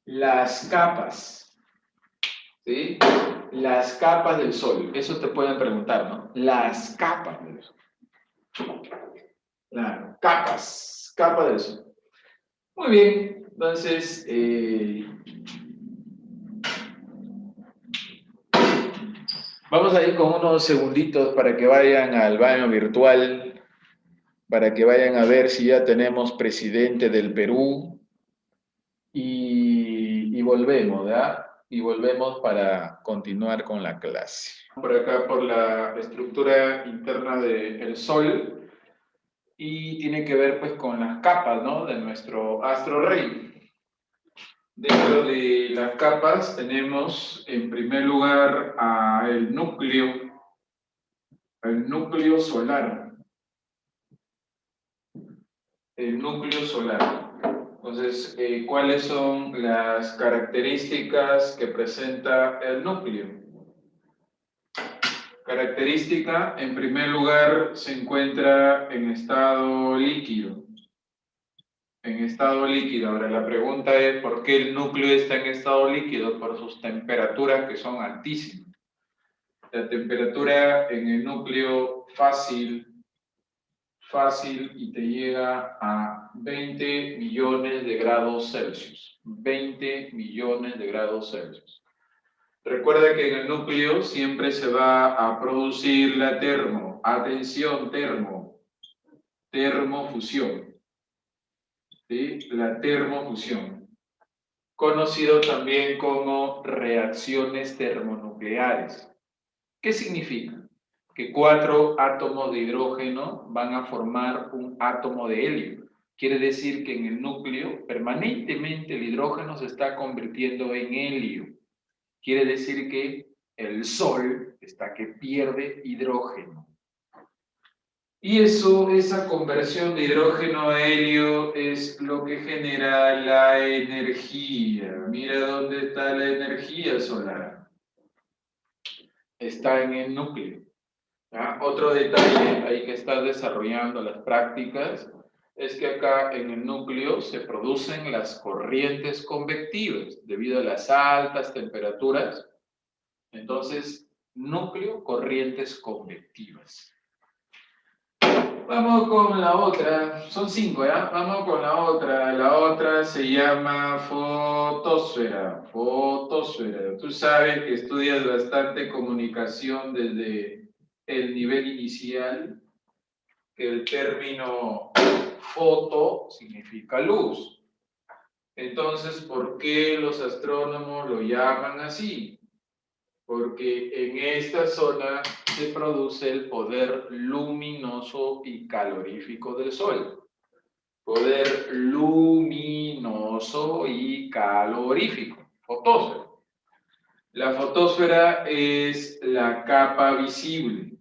las capas, ¿sí? Las capas del Sol, eso te pueden preguntar, ¿no? Las capas del Sol. Claro, capas del Sol. Muy bien, entonces, vamos a ir con unos segunditos para que vayan al baño virtual, para que vayan a ver si ya tenemos presidente del Perú y volvemos, ¿verdad? Y volvemos para continuar con la clase. Por acá, por la estructura interna del Sol, y tiene que ver pues con las capas, ¿no? De nuestro astro rey. Dentro de las capas tenemos en primer lugar el núcleo solar. El núcleo solar. Entonces, ¿cuáles son las características que presenta el núcleo? Característica, en primer lugar, se encuentra en estado líquido. En estado líquido. Ahora, la pregunta es, ¿por qué el núcleo está en estado líquido? Por sus temperaturas que son altísimas. La temperatura en el núcleo fácil y te llega a 20 millones de grados Celsius. 20 millones de grados Celsius. Recuerda que en el núcleo siempre se va a producir la termofusión. ¿Sí? La termofusión. Conocido también como reacciones termonucleares. ¿Qué significa? Que 4 átomos de hidrógeno van a formar un átomo de helio. Quiere decir que en el núcleo permanentemente el hidrógeno se está convirtiendo en helio. Quiere decir que el Sol está que pierde hidrógeno. Y esa conversión de hidrógeno a helio es lo que genera la energía. Mira dónde está la energía solar. Está en el núcleo. ¿Ya? Otro detalle ahí que estás desarrollando las prácticas es que acá en el núcleo se producen las corrientes convectivas debido a las altas temperaturas. Entonces, núcleo, corrientes convectivas. Vamos con la otra, son 5, ¿ya? Vamos con la otra se llama fotosfera. Tú sabes que estudias bastante comunicación desde el nivel inicial, que el término foto significa luz Entonces, ¿por qué los astrónomos lo llaman así? Porque en esta zona se produce el poder luminoso y calorífico del Sol. Poder luminoso y calorífico, fotósfera. La fotósfera es la capa visible,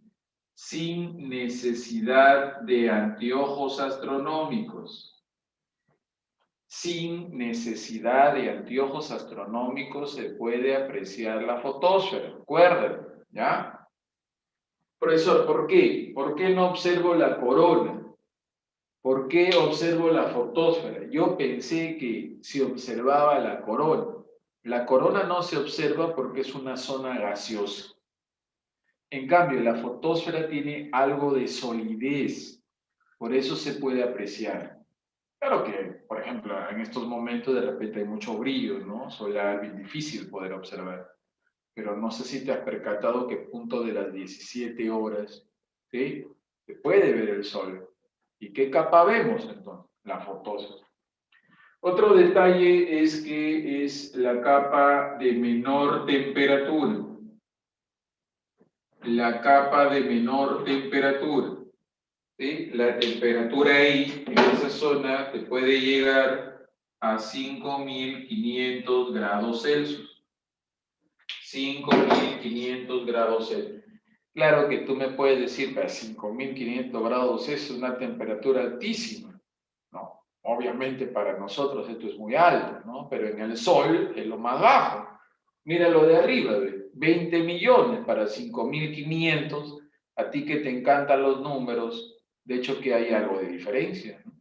sin necesidad de anteojos astronómicos. Sin necesidad de anteojos astronómicos se puede apreciar la fotósfera. Recuerden, ¿ya? Profesor, ¿por qué? ¿Por qué no observo la corona? ¿Por qué observo la fotósfera? Yo pensé que se observaba la corona. La corona no se observa porque es una zona gaseosa. En cambio, la fotósfera tiene algo de solidez, por eso se puede apreciar. Claro que, por ejemplo, en estos momentos de repente hay mucho brillo, ¿no? Solar, bien difícil poder observar. Pero no sé si te has percatado que a punto de las 17 horas, ¿sí? Se puede ver el sol. ¿Y qué capa vemos entonces? La fotósfera. Otro detalle es que es la capa de menor temperatura. La capa de menor temperatura. ¿Sí? La temperatura ahí, en esa zona, te puede llegar a 5.500 grados Celsius. 5.500 grados Celsius. Claro que tú me puedes decir que a 5.500 grados es una temperatura altísima. No, obviamente para nosotros esto es muy alto, ¿no? Pero en el Sol es lo más bajo. Mira lo de arriba, 20 millones para 5.500. A ti que te encantan los números, de hecho que hay algo de diferencia, ¿no?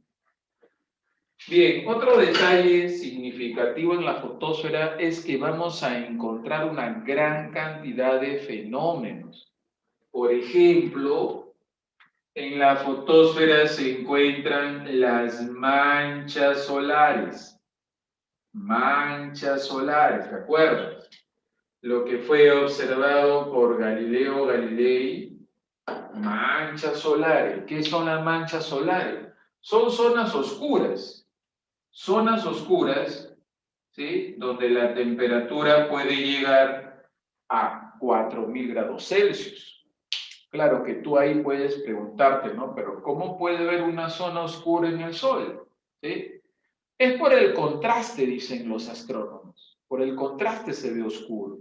Bien, otro detalle significativo en la fotósfera es que vamos a encontrar una gran cantidad de fenómenos. Por ejemplo, en la fotósfera se encuentran las manchas solares. Manchas solares, ¿te acuerdas? Lo que fue observado por Galileo Galilei, manchas solares. ¿Qué son las manchas solares? Son zonas oscuras, ¿sí? Donde la temperatura puede llegar a 4.000 grados Celsius. Claro que tú ahí puedes preguntarte, ¿no? Pero ¿cómo puede haber una zona oscura en el Sol? ¿Sí? Es por el contraste, dicen los astrónomos. Por el contraste se ve oscuro.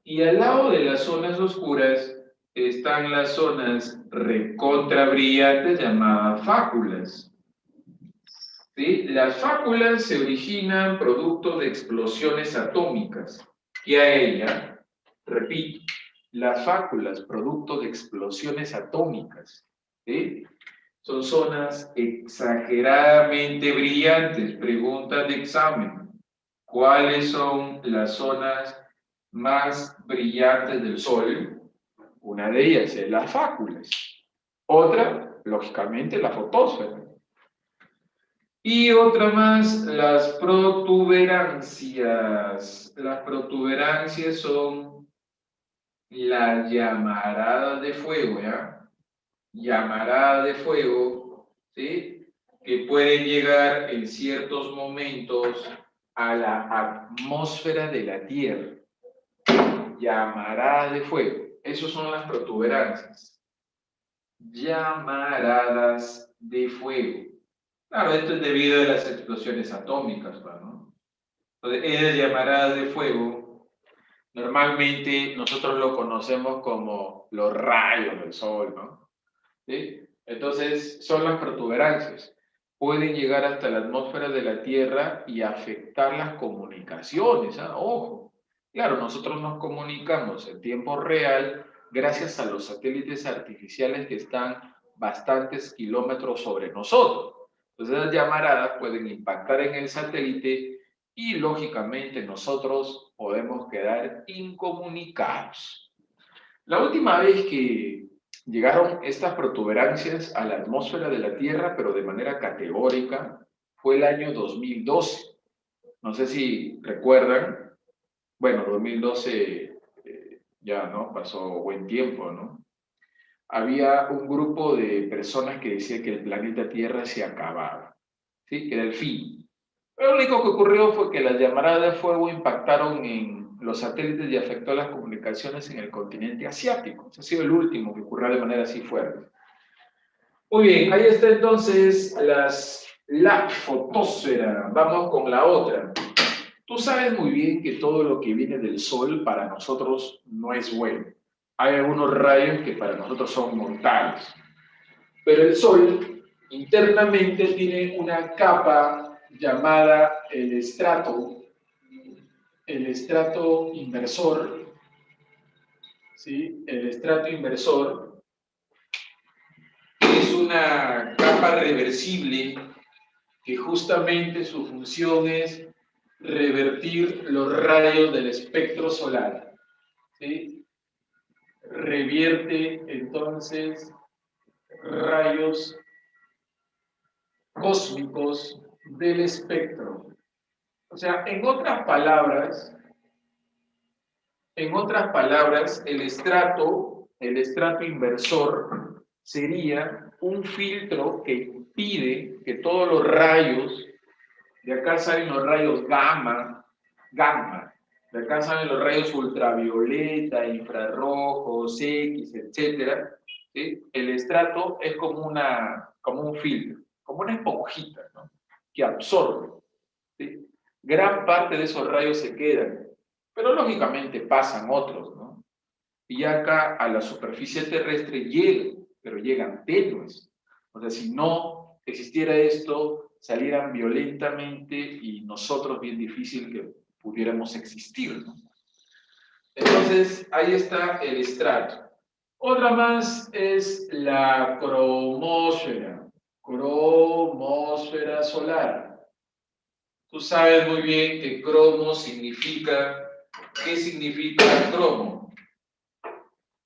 Y al lado de las zonas oscuras están las zonas recontra brillantes llamadas fáculas. ¿Sí? Las fáculas se originan producto de explosiones atómicas. Y a ella, repito, las fáculas producto de explosiones atómicas. ¿Sí? Son zonas exageradamente brillantes. Preguntas de examen. ¿Cuáles son las zonas más brillantes del Sol? Una de ellas es las fáculas. Otra, lógicamente, la fotósfera. Y otra más, las protuberancias. Las protuberancias son las llamaradas de fuego, ¿ya? Llamaradas de fuego, ¿sí? Que pueden llegar en ciertos momentos a la atmósfera de la Tierra. Llamaradas de fuego. Esas son las protuberancias. Llamaradas de fuego. Claro, esto es debido a las explosiones atómicas, ¿no? Entonces, esas llamaradas de fuego, normalmente nosotros lo conocemos como los rayos del Sol, ¿no? ¿Sí? Entonces, son las protuberancias. Pueden llegar hasta la atmósfera de la Tierra y afectar las comunicaciones, ¿ah? Ojo. Claro, nosotros nos comunicamos en tiempo real gracias a los satélites artificiales que están bastantes kilómetros sobre nosotros. Entonces, las llamaradas pueden impactar en el satélite y, lógicamente, nosotros podemos quedar incomunicados. La última vez que llegaron estas protuberancias a la atmósfera de la Tierra, pero de manera categórica, fue el año 2012. No sé si recuerdan, bueno, 2012 ya, ¿no? Pasó buen tiempo, ¿no? Había un grupo de personas que decía que el planeta Tierra se acababa, ¿sí? Que era el fin. Lo único que ocurrió fue que las llamaradas de fuego impactaron en los satélites y afectó las comunicaciones en el continente asiático. Ese ha sido el último que ocurrió de manera así fuerte. Muy bien, ahí está entonces la fotosfera. Vamos con la otra. Tú sabes muy bien que todo lo que viene del Sol para nosotros no es bueno. Hay algunos rayos que para nosotros son mortales. Pero el Sol internamente tiene una capa llamada el estrato inversor, ¿sí? El estrato inversor es una capa reversible que justamente su función es revertir los rayos del espectro solar, ¿sí? Revierte entonces rayos cósmicos del espectro. O sea, en otras palabras, el estrato inversor sería un filtro que impide que todos los rayos, de acá salen los rayos gamma, de acá salen los rayos ultravioleta, infrarrojos, X, etc. ¿Sí? El estrato es como un filtro, como una esponjita, ¿no? Que absorbe. ¿Sí? Gran parte de esos rayos se quedan, pero lógicamente pasan otros, ¿no? Y acá a la superficie terrestre llegan, pero llegan tenues. O sea, si no existiera esto, salieran violentamente y nosotros bien difícil que pudiéramos existir, ¿no? Entonces, ahí está el estrato. Otra más es la cromósfera, cromósfera solar. Tú sabes muy bien que cromo significa, ¿qué significa cromo?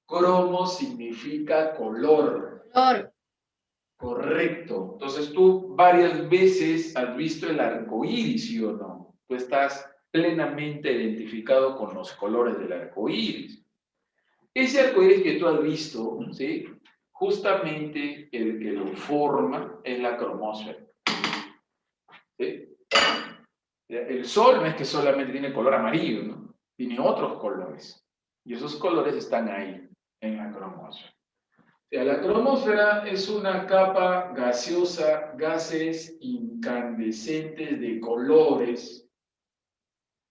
Cromo significa color. Color. Correcto. Entonces tú varias veces has visto el arco iris, ¿sí o no? Tú estás plenamente identificado con los colores del arco iris. Ese arco iris que tú has visto, ¿sí? Justamente el que lo forma es la cromósfera. ¿Sí? El Sol no es que solamente tiene color amarillo, ¿no? Tiene otros colores. Y esos colores están ahí, en la cromósfera. O sea, la cromósfera es una capa gaseosa, gases incandescentes de colores,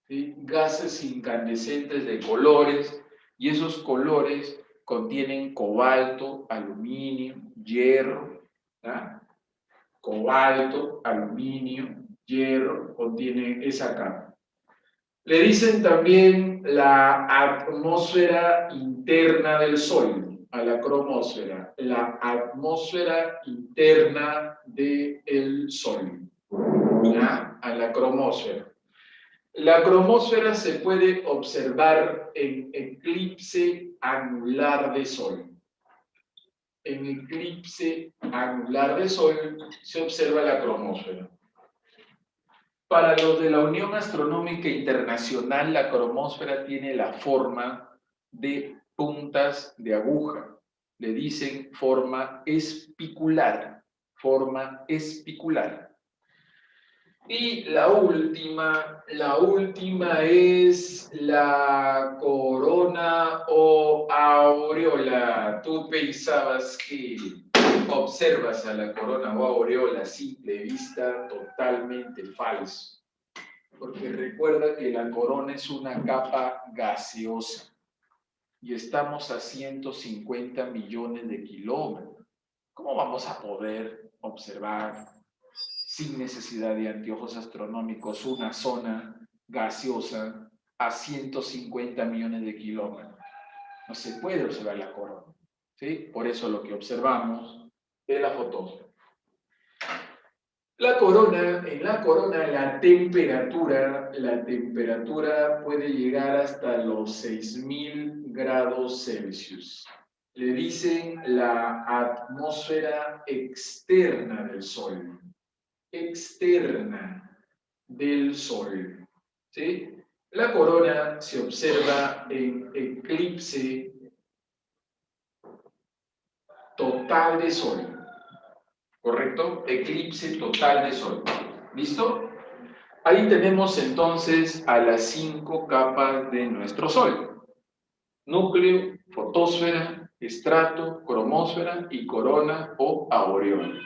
¿sí? Gases incandescentes de colores, y esos colores contienen cobalto, aluminio, hierro, ¿tá? Cobalto, aluminio, hierro, contienen esa capa. Le dicen también la atmósfera interna del Sol, a la cromósfera, la atmósfera interna del Sol, ¿ya? A la cromósfera. La cromósfera se puede observar en eclipse anular de Sol. En eclipse anular de Sol se observa la cromósfera. Para los de la Unión Astronómica Internacional, la cromósfera tiene la forma de puntas de aguja. Le dicen forma espicular, forma espicular. Y la última es la corona o aureola. Tú pensabas que observas a la corona o aureola a simple vista, totalmente falso. Porque recuerda que la corona es una capa gaseosa y estamos a 150 millones de kilómetros. ¿Cómo vamos a poder observar sin necesidad de anteojos astronómicos una zona gaseosa a 150 millones de kilómetros? No se puede observar la corona, ¿sí? Por eso lo que observamos es la fotosfera. En la corona la temperatura puede llegar hasta los 6000 grados Celsius. Le dicen la atmósfera externa del Sol. Externa del Sol. ¿Sí? La corona se observa en eclipse total de Sol. ¿Correcto? Eclipse total de Sol. ¿Listo? Ahí tenemos entonces a las 5 capas de nuestro Sol. Núcleo, fotosfera, estrato, cromósfera y corona o aureola.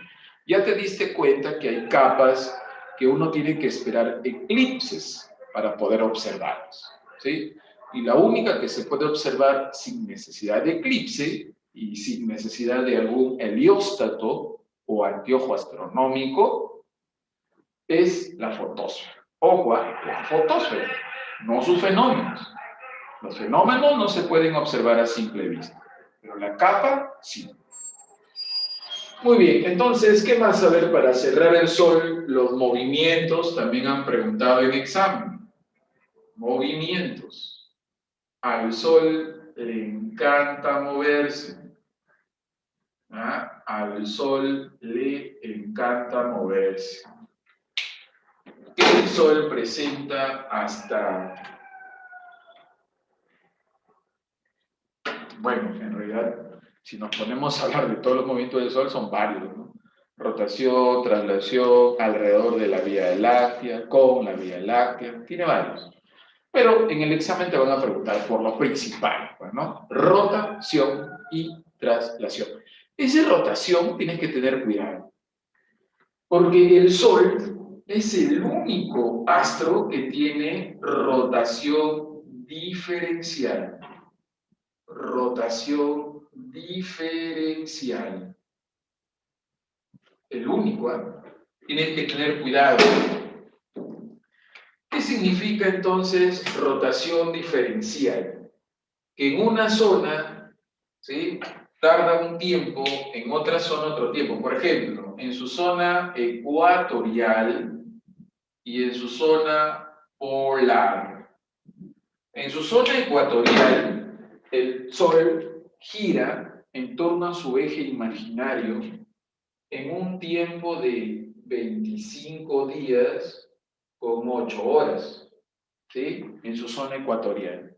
Ya te diste cuenta que hay capas que uno tiene que esperar eclipses para poder observarlas, ¿sí? Y la única que se puede observar sin necesidad de eclipse y sin necesidad de algún helióstato o anteojo astronómico es la fotosfera. Ojo, la fotosfera, no sus fenómenos. Los fenómenos no se pueden observar a simple vista, pero la capa sí. Muy bien, entonces, ¿qué más saber para cerrar el Sol? Los movimientos también han preguntado en examen. Movimientos. Al Sol le encanta moverse. ¿Ah? Al Sol le encanta moverse. El Sol presenta hasta... Bueno, en realidad, si nos ponemos a hablar de todos los movimientos del Sol, son varios, ¿no? Rotación, traslación, alrededor de la Vía Láctea, con la Vía Láctea, tiene varios. Pero en el examen te van a preguntar por lo principal, ¿no? Rotación y traslación. Esa rotación tienes que tener cuidado, porque el Sol es el único astro que tiene rotación diferencial. Rotación diferencial. El único, ¿eh? Tienes que tener cuidado. ¿Qué significa entonces rotación diferencial? Que en una zona, ¿sí?, tarda un tiempo, en otra zona otro tiempo. Por ejemplo, en su zona ecuatorial y en su zona polar. En su zona ecuatorial, el Sol gira en torno a su eje imaginario en un tiempo de 25 días con 8 horas, ¿sí? En su zona ecuatorial.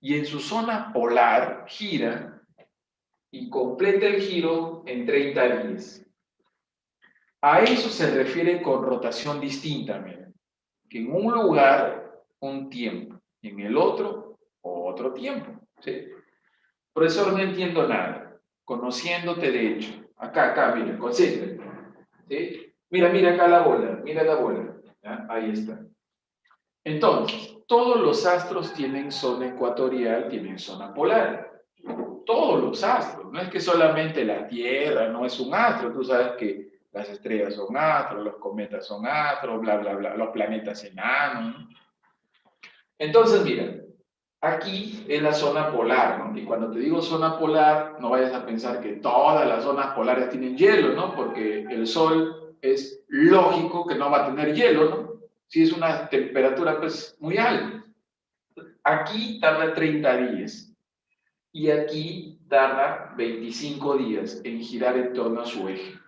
Y en su zona polar gira y completa el giro en 30 días. A eso se refiere con rotación distinta, miren, que en un lugar un tiempo, y en el otro otro tiempo, ¿sí? Profesor, no entiendo nada. Conociéndote de hecho. Acá, mira, concéntrate. ¿Sí? Mira acá la bola, mira la bola. ¿Ya? Ahí está. Entonces, todos los astros tienen zona ecuatorial, tienen zona polar. Todos los astros. No es que solamente la Tierra no es un astro. Tú sabes que las estrellas son astros, los cometas son astros, bla, bla, bla, los planetas enanos, ¿no? Entonces, mira, aquí es la zona polar, ¿no? Y cuando te digo zona polar, no vayas a pensar que todas las zonas polares tienen hielo, ¿no? Porque el Sol es lógico que no va a tener hielo, ¿no? Si es una temperatura, pues, muy alta. Aquí tarda 30 días y aquí tarda 25 días en girar en torno a su eje.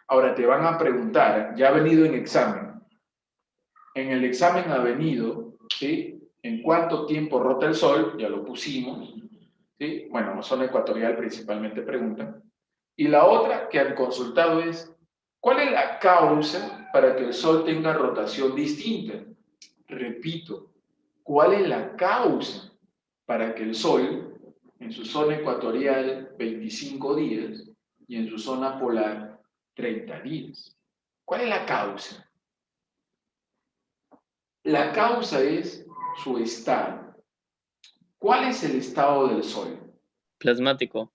Ahora te van a preguntar, ya ha venido en examen. En el examen ha venido, ¿sí?, ¿en cuánto tiempo rota el Sol? Ya lo pusimos, ¿sí? Bueno, zona ecuatorial principalmente preguntan. Y la otra que han consultado es, ¿cuál es la causa para que el Sol tenga rotación distinta? Repito, ¿cuál es la causa para que el Sol, en su zona ecuatorial, 25 días, y en su zona polar, 30 días? ¿Cuál es la causa? La causa es su estado. ¿Cuál es el estado del Sol? Plasmático.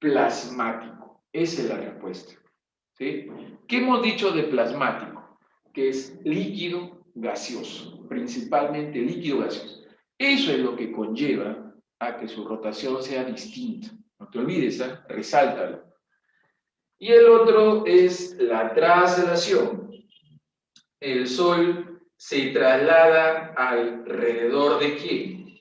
Plasmático. Esa es la respuesta. ¿Sí? ¿Qué hemos dicho de plasmático? Que es líquido gaseoso, principalmente líquido gaseoso. Eso es lo que conlleva a que su rotación sea distinta. No te olvides, ¿eh? Resáltalo. Y el otro es la traslación. El Sol se traslada alrededor de quién.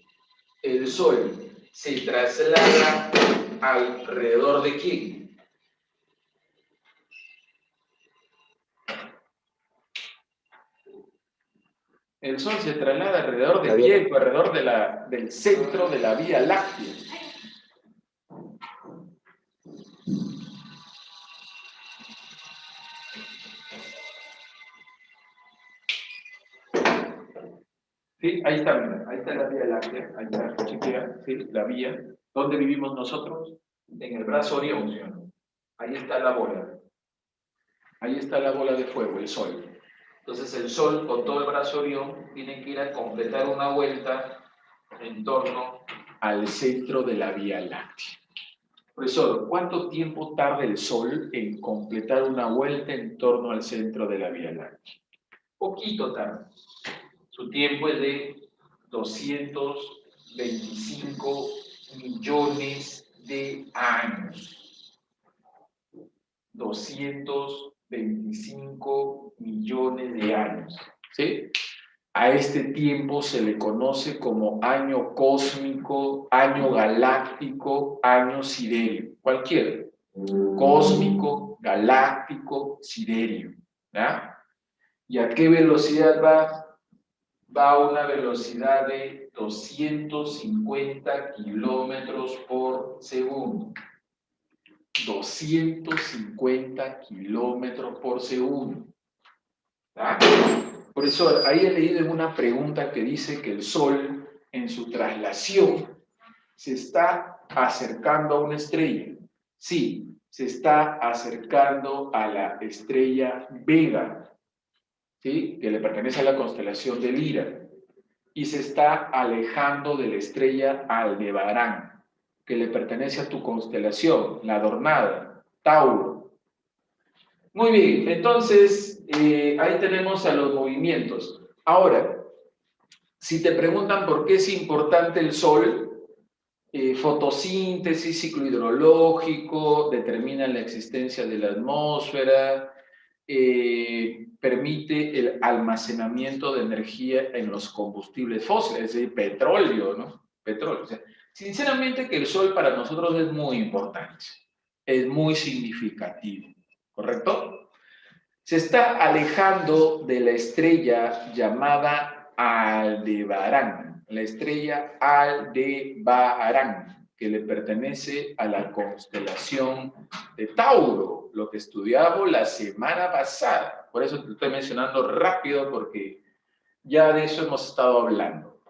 El Sol se traslada alrededor de quién. El Sol se traslada alrededor de quién, alrededor del centro de la Vía Láctea. Sí, ahí está, mira, ahí está la Vía Láctea, ahí está, chequea, sí, la vía. ¿Dónde vivimos nosotros? En el brazo Orión, ¿sí o no? Ahí está la bola. Ahí está la bola de fuego, el Sol. Entonces el Sol, con todo el brazo Orión, tiene que ir a completar una vuelta en torno al centro de la Vía Láctea. Profesor, ¿cuánto tiempo tarda el Sol en completar una vuelta en torno al centro de la Vía Láctea? Poquito tarda. Su tiempo es de 225 millones de años. 225 millones de años. ¿Sí? A este tiempo se le conoce como año cósmico, año galáctico, año siderio. Cualquiera. Cósmico, galáctico, siderio. ¿Ya? ¿Y a qué velocidad va? Va a una velocidad de 250 kilómetros por segundo. 250 kilómetros por segundo. ¿Ah? Profesor, ahí he leído en una pregunta que dice que el Sol, en su traslación, se está acercando a una estrella. Sí, se está acercando a la estrella Vega, ¿sí? Que le pertenece a la constelación de Lira. Y se está alejando de la estrella Aldebarán, que le pertenece a tu constelación, la Adornada, Tauro. Muy bien, entonces ahí tenemos a los movimientos. Ahora, si te preguntan por qué es importante el Sol, fotosíntesis, ciclo hidrológico, determina la existencia de la atmósfera, permite el almacenamiento de energía en los combustibles fósiles, es decir, petróleo, ¿no? Petróleo. O sea, sinceramente que el Sol para nosotros es muy importante, es muy significativo, ¿correcto? Se está alejando de la estrella llamada Aldebarán, la estrella Aldebarán, que le pertenece a la constelación de Tauro, lo que estudiamos la semana pasada. Por eso te estoy mencionando rápido, porque ya de eso hemos estado hablando.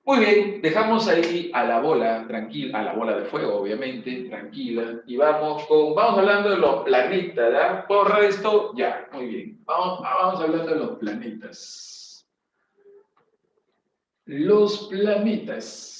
Muy bien, dejamos ahí a la bola, tranquila, a la bola de fuego, obviamente, tranquila, y vamos hablando de los planetas, ¿ya? ¿Puedo borrar esto? Ya, muy bien. Vamos hablando de los planetas. Los planetas.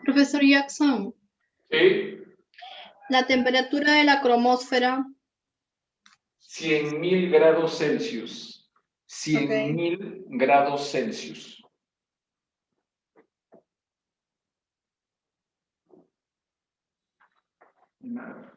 Profesor Jackson, ¿Sí? la temperatura de la cromosfera. 100.000 grados Celsius. Ok. 100.000 grados Celsius. Nada.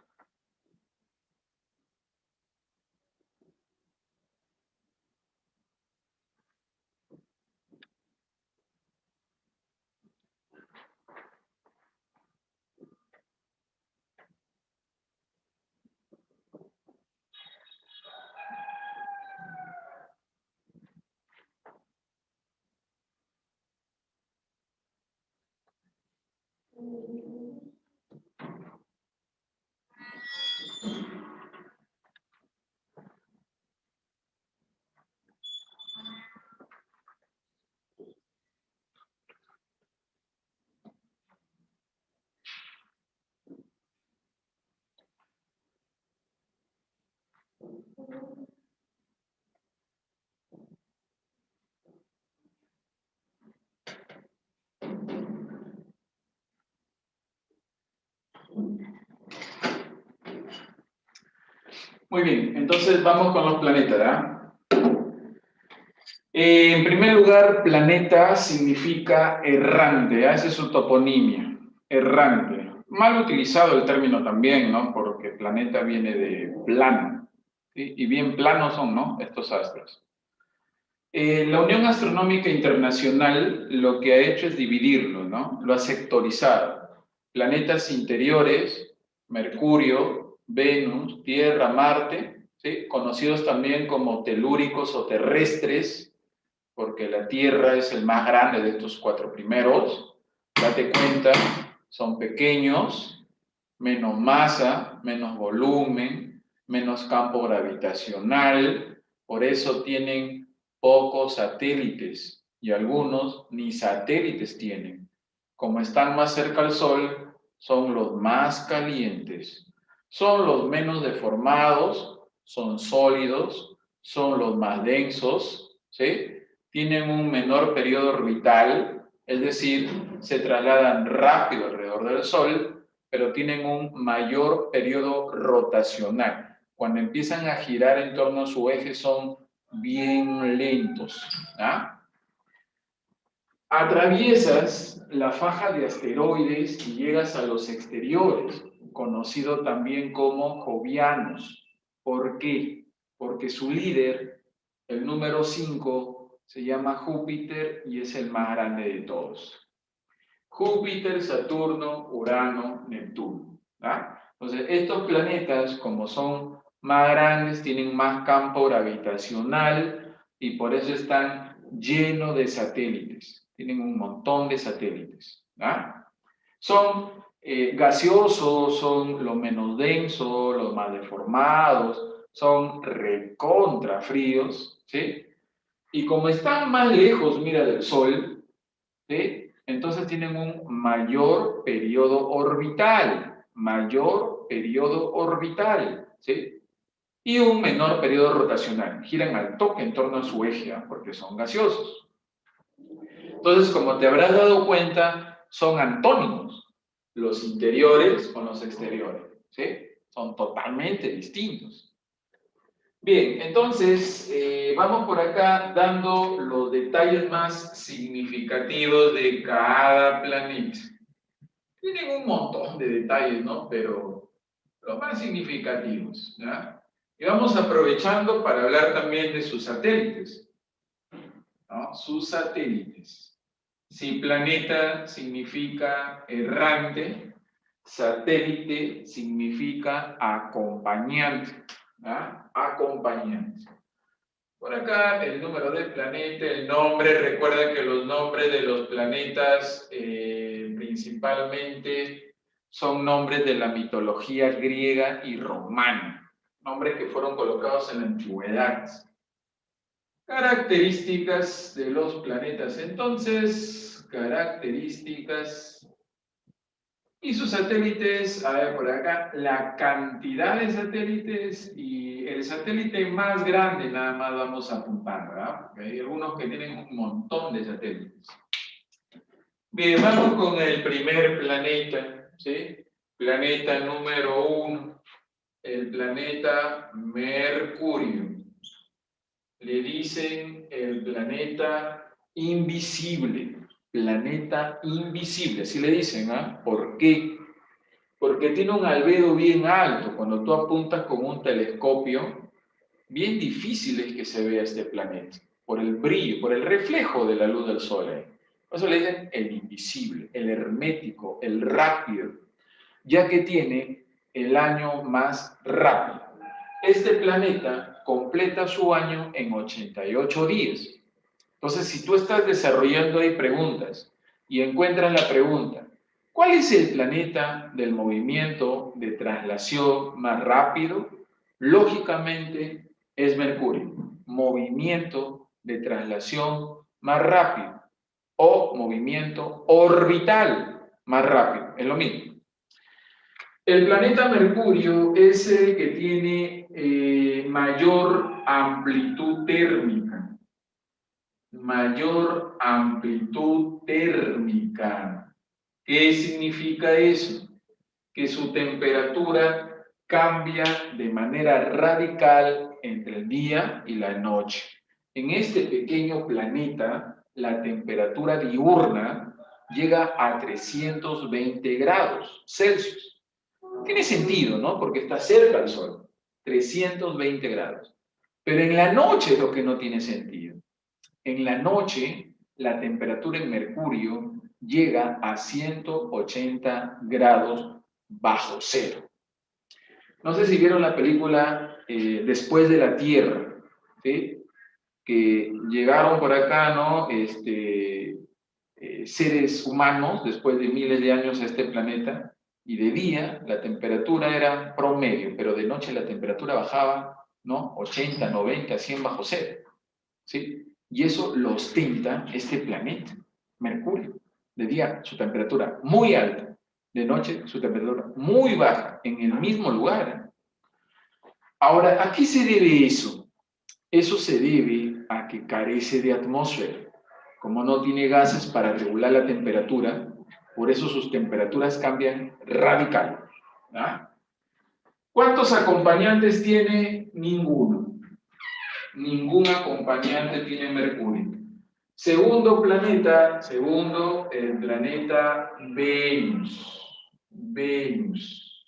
Muy bien, entonces vamos con los planetas, ¿ah? En primer lugar, planeta significa errante, ¿ah? Esa es su toponimia, errante. Mal utilizado el término también, ¿no? Porque planeta viene de plano, ¿sí? Y bien planos son, ¿no? Estos astros. La Unión Astronómica Internacional lo que ha hecho es dividirlo, ¿no? Lo ha sectorizado. Planetas interiores, Mercurio, Venus, Tierra, Marte, ¿sí? Conocidos también como telúricos o terrestres, porque la Tierra es el más grande de estos cuatro primeros. Date cuenta, son pequeños, menos masa, menos volumen, menos campo gravitacional, por eso tienen pocos satélites y algunos ni satélites tienen. Como están más cerca al Sol, son los más calientes, son los menos deformados, son sólidos, son los más densos, ¿sí? Tienen un menor periodo orbital, es decir, se trasladan rápido alrededor del Sol, pero tienen un mayor periodo rotacional. Cuando empiezan a girar en torno a su eje son bien lentos. ¿Ah? Atraviesas la faja de asteroides y llegas a los exteriores, conocido también como jovianos. ¿Por qué? Porque su líder, el número 5, se llama Júpiter y es el más grande de todos. Júpiter, Saturno, Urano, Neptuno. ¿Ah? Entonces, estos planetas, como son más grandes, tienen más campo gravitacional y por eso están llenos de satélites. Tienen un montón de satélites. ¿Ah? Son gaseosos, son los menos densos, los más deformados, son recontra fríos, ¿sí? Y como están más lejos, mira, del Sol, ¿sí? Entonces tienen un mayor periodo orbital, ¿sí? Y un menor periodo rotacional. Giran al toque en torno a su eje, ¿eh? Porque son gaseosos. Entonces, como te habrás dado cuenta, son antónimos, los interiores con los exteriores, ¿sí? Son totalmente distintos. Bien, entonces vamos por acá dando los detalles más significativos de cada planeta. Tienen un montón de detalles, ¿no? Pero los más significativos, ¿ya? Y vamos aprovechando para hablar también de sus satélites, ¿no? Sus satélites. Si planeta significa errante, satélite significa acompañante, ¿ya? Acompañante. Por acá el número del planeta, el nombre, recuerda que los nombres de los planetas principalmente son nombres de la mitología griega y romana, nombres que fueron colocados en la antigüedad. Características de los planetas, entonces, características y sus satélites, a ver por acá, la cantidad de satélites y el satélite más grande nada más vamos a apuntar, ¿verdad? Hay algunos que tienen un montón de satélites. Bien, vamos con el primer planeta, ¿sí? Planeta número 1, el planeta Mercurio. Le dicen el planeta invisible, así le dicen, ¿ah? ¿Por qué? Porque tiene un albedo bien alto. Cuando tú apuntas con un telescopio, bien difícil es que se vea este planeta, por el brillo, por el reflejo de la luz del sol. Por eso le dicen el invisible, el hermético, el rápido, ya que tiene el año más rápido. Este planeta completa su año en 88 días. Entonces, si tú estás desarrollando ahí preguntas y encuentras la pregunta, ¿cuál es el planeta del movimiento de traslación más rápido? Lógicamente es Mercurio, movimiento de traslación más rápido o movimiento orbital más rápido, es lo mismo. El planeta Mercurio es el que tiene mayor amplitud térmica. Mayor amplitud térmica. ¿Qué significa eso? Que su temperatura cambia de manera radical entre el día y la noche. En este pequeño planeta, la temperatura diurna llega a 320 grados Celsius. Tiene sentido, ¿no? Porque está cerca del Sol. 320 grados. Pero en la noche es lo que no tiene sentido. En la noche, la temperatura en Mercurio llega a 180 grados bajo cero. No sé si vieron la película Después de la Tierra, ¿sí? Que llegaron por acá, ¿no? Seres humanos, después de miles de años a este planeta, y de día la temperatura era promedio, pero de noche la temperatura bajaba, ¿no? 80, 90, 100 bajo cero, ¿sí? Y eso lo ostenta este planeta, Mercurio. De día su temperatura muy alta, de noche su temperatura muy baja, en el mismo lugar. Ahora, ¿a qué se debe eso? Eso se debe a que carece de atmósfera. Como no tiene gases para regular la temperatura, por eso sus temperaturas cambian radical. ¿Ah? ¿Cuántos acompañantes tiene? Ninguno. Ningún acompañante tiene Mercurio. Segundo planeta, el planeta Venus. Venus.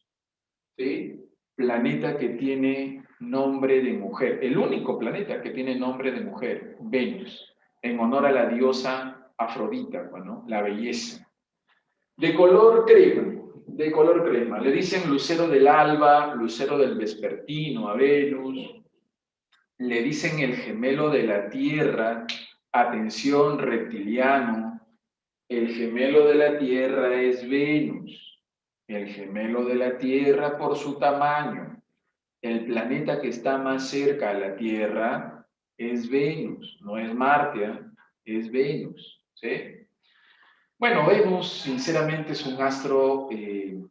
¿Sí? Planeta que tiene nombre de mujer. El único planeta que tiene nombre de mujer, Venus, en honor a la diosa Afrodita, ¿no? La belleza. De color crema. Le dicen lucero del alba, lucero del vespertino a Venus. Le dicen el gemelo de la Tierra. Atención, reptiliano. El gemelo de la Tierra es Venus. El gemelo de la Tierra por su tamaño. El planeta que está más cerca a la Tierra es Venus, no es Marte, es Venus, ¿sí? Bueno, Venus sinceramente es un astro, de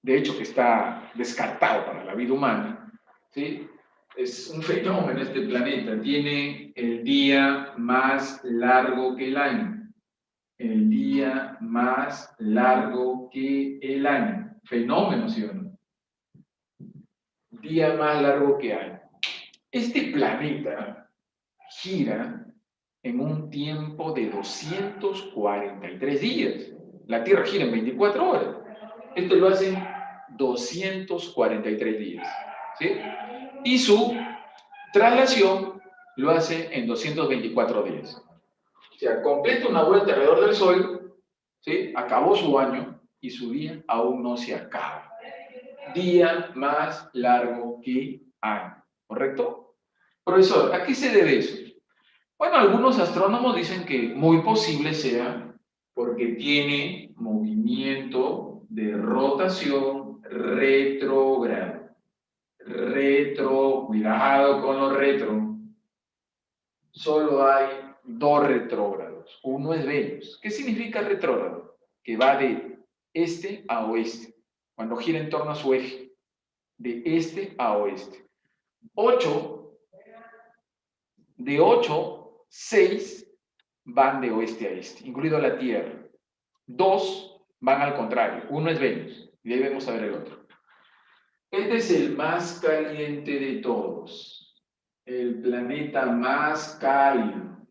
hecho, que está descartado para la vida humana, ¿sí? Es un fenómeno este planeta, tiene el día más largo que el año. El día más largo que el año. Fenómeno, ¿sí o no? Día más largo que hay. Este planeta gira en un tiempo de 243 días. La Tierra gira en 24 horas. Esto lo hacen 243 días. ¿Sí? Y su traslación lo hace en 224 días. O sea, completa una vuelta alrededor del Sol, ¿sí? Acabó su año y su día aún no se acaba. Día más largo que año, ¿correcto? Profesor, ¿a qué se debe eso? Bueno, algunos astrónomos dicen que muy posible sea porque tiene movimiento de rotación retrógrado. Cuidado con los retro. Solo hay dos retrógrados. Uno es Venus. ¿Qué significa retrógrado? Que va de este a oeste, cuando gira en torno a su eje, de este a oeste. 8, de 8, 6 van de oeste a este, incluido la Tierra. 2 van al contrario, uno es Venus, y ahí vamos a ver el otro. Este es el más caliente de todos, el planeta más cálido.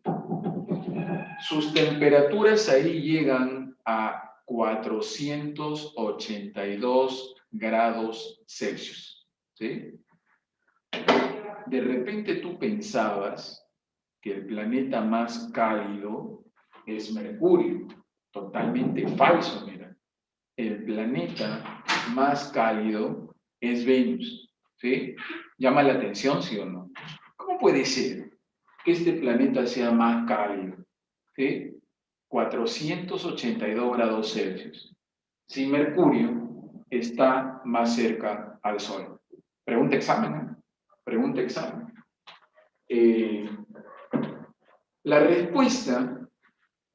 Sus temperaturas ahí llegan a 482 grados Celsius, ¿sí? De repente tú pensabas que el planeta más cálido es Mercurio. Totalmente falso, mira. El planeta más cálido es Venus, ¿sí? ¿Llama la atención, sí o no? ¿Cómo puede ser que este planeta sea más cálido? ¿Sí? 482 grados Celsius. Si Mercurio está más cerca al Sol. Pregunta examen, ¿eh? Pregunta examen. La respuesta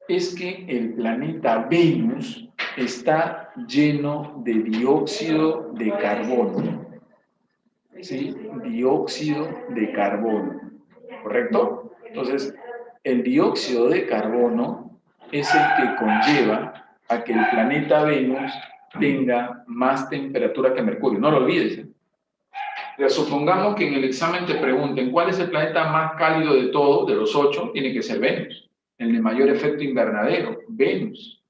es que el planeta Venus está lleno de dióxido de carbono. ¿Sí? Dióxido de carbono. ¿Correcto? Entonces, el dióxido de carbono es el que conlleva a que el planeta Venus tenga más temperatura que Mercurio. No lo olvides, ¿eh? Supongamos que en el examen te pregunten cuál es el planeta más cálido de todos, de los 8, tiene que ser Venus. El de mayor efecto invernadero, Venus.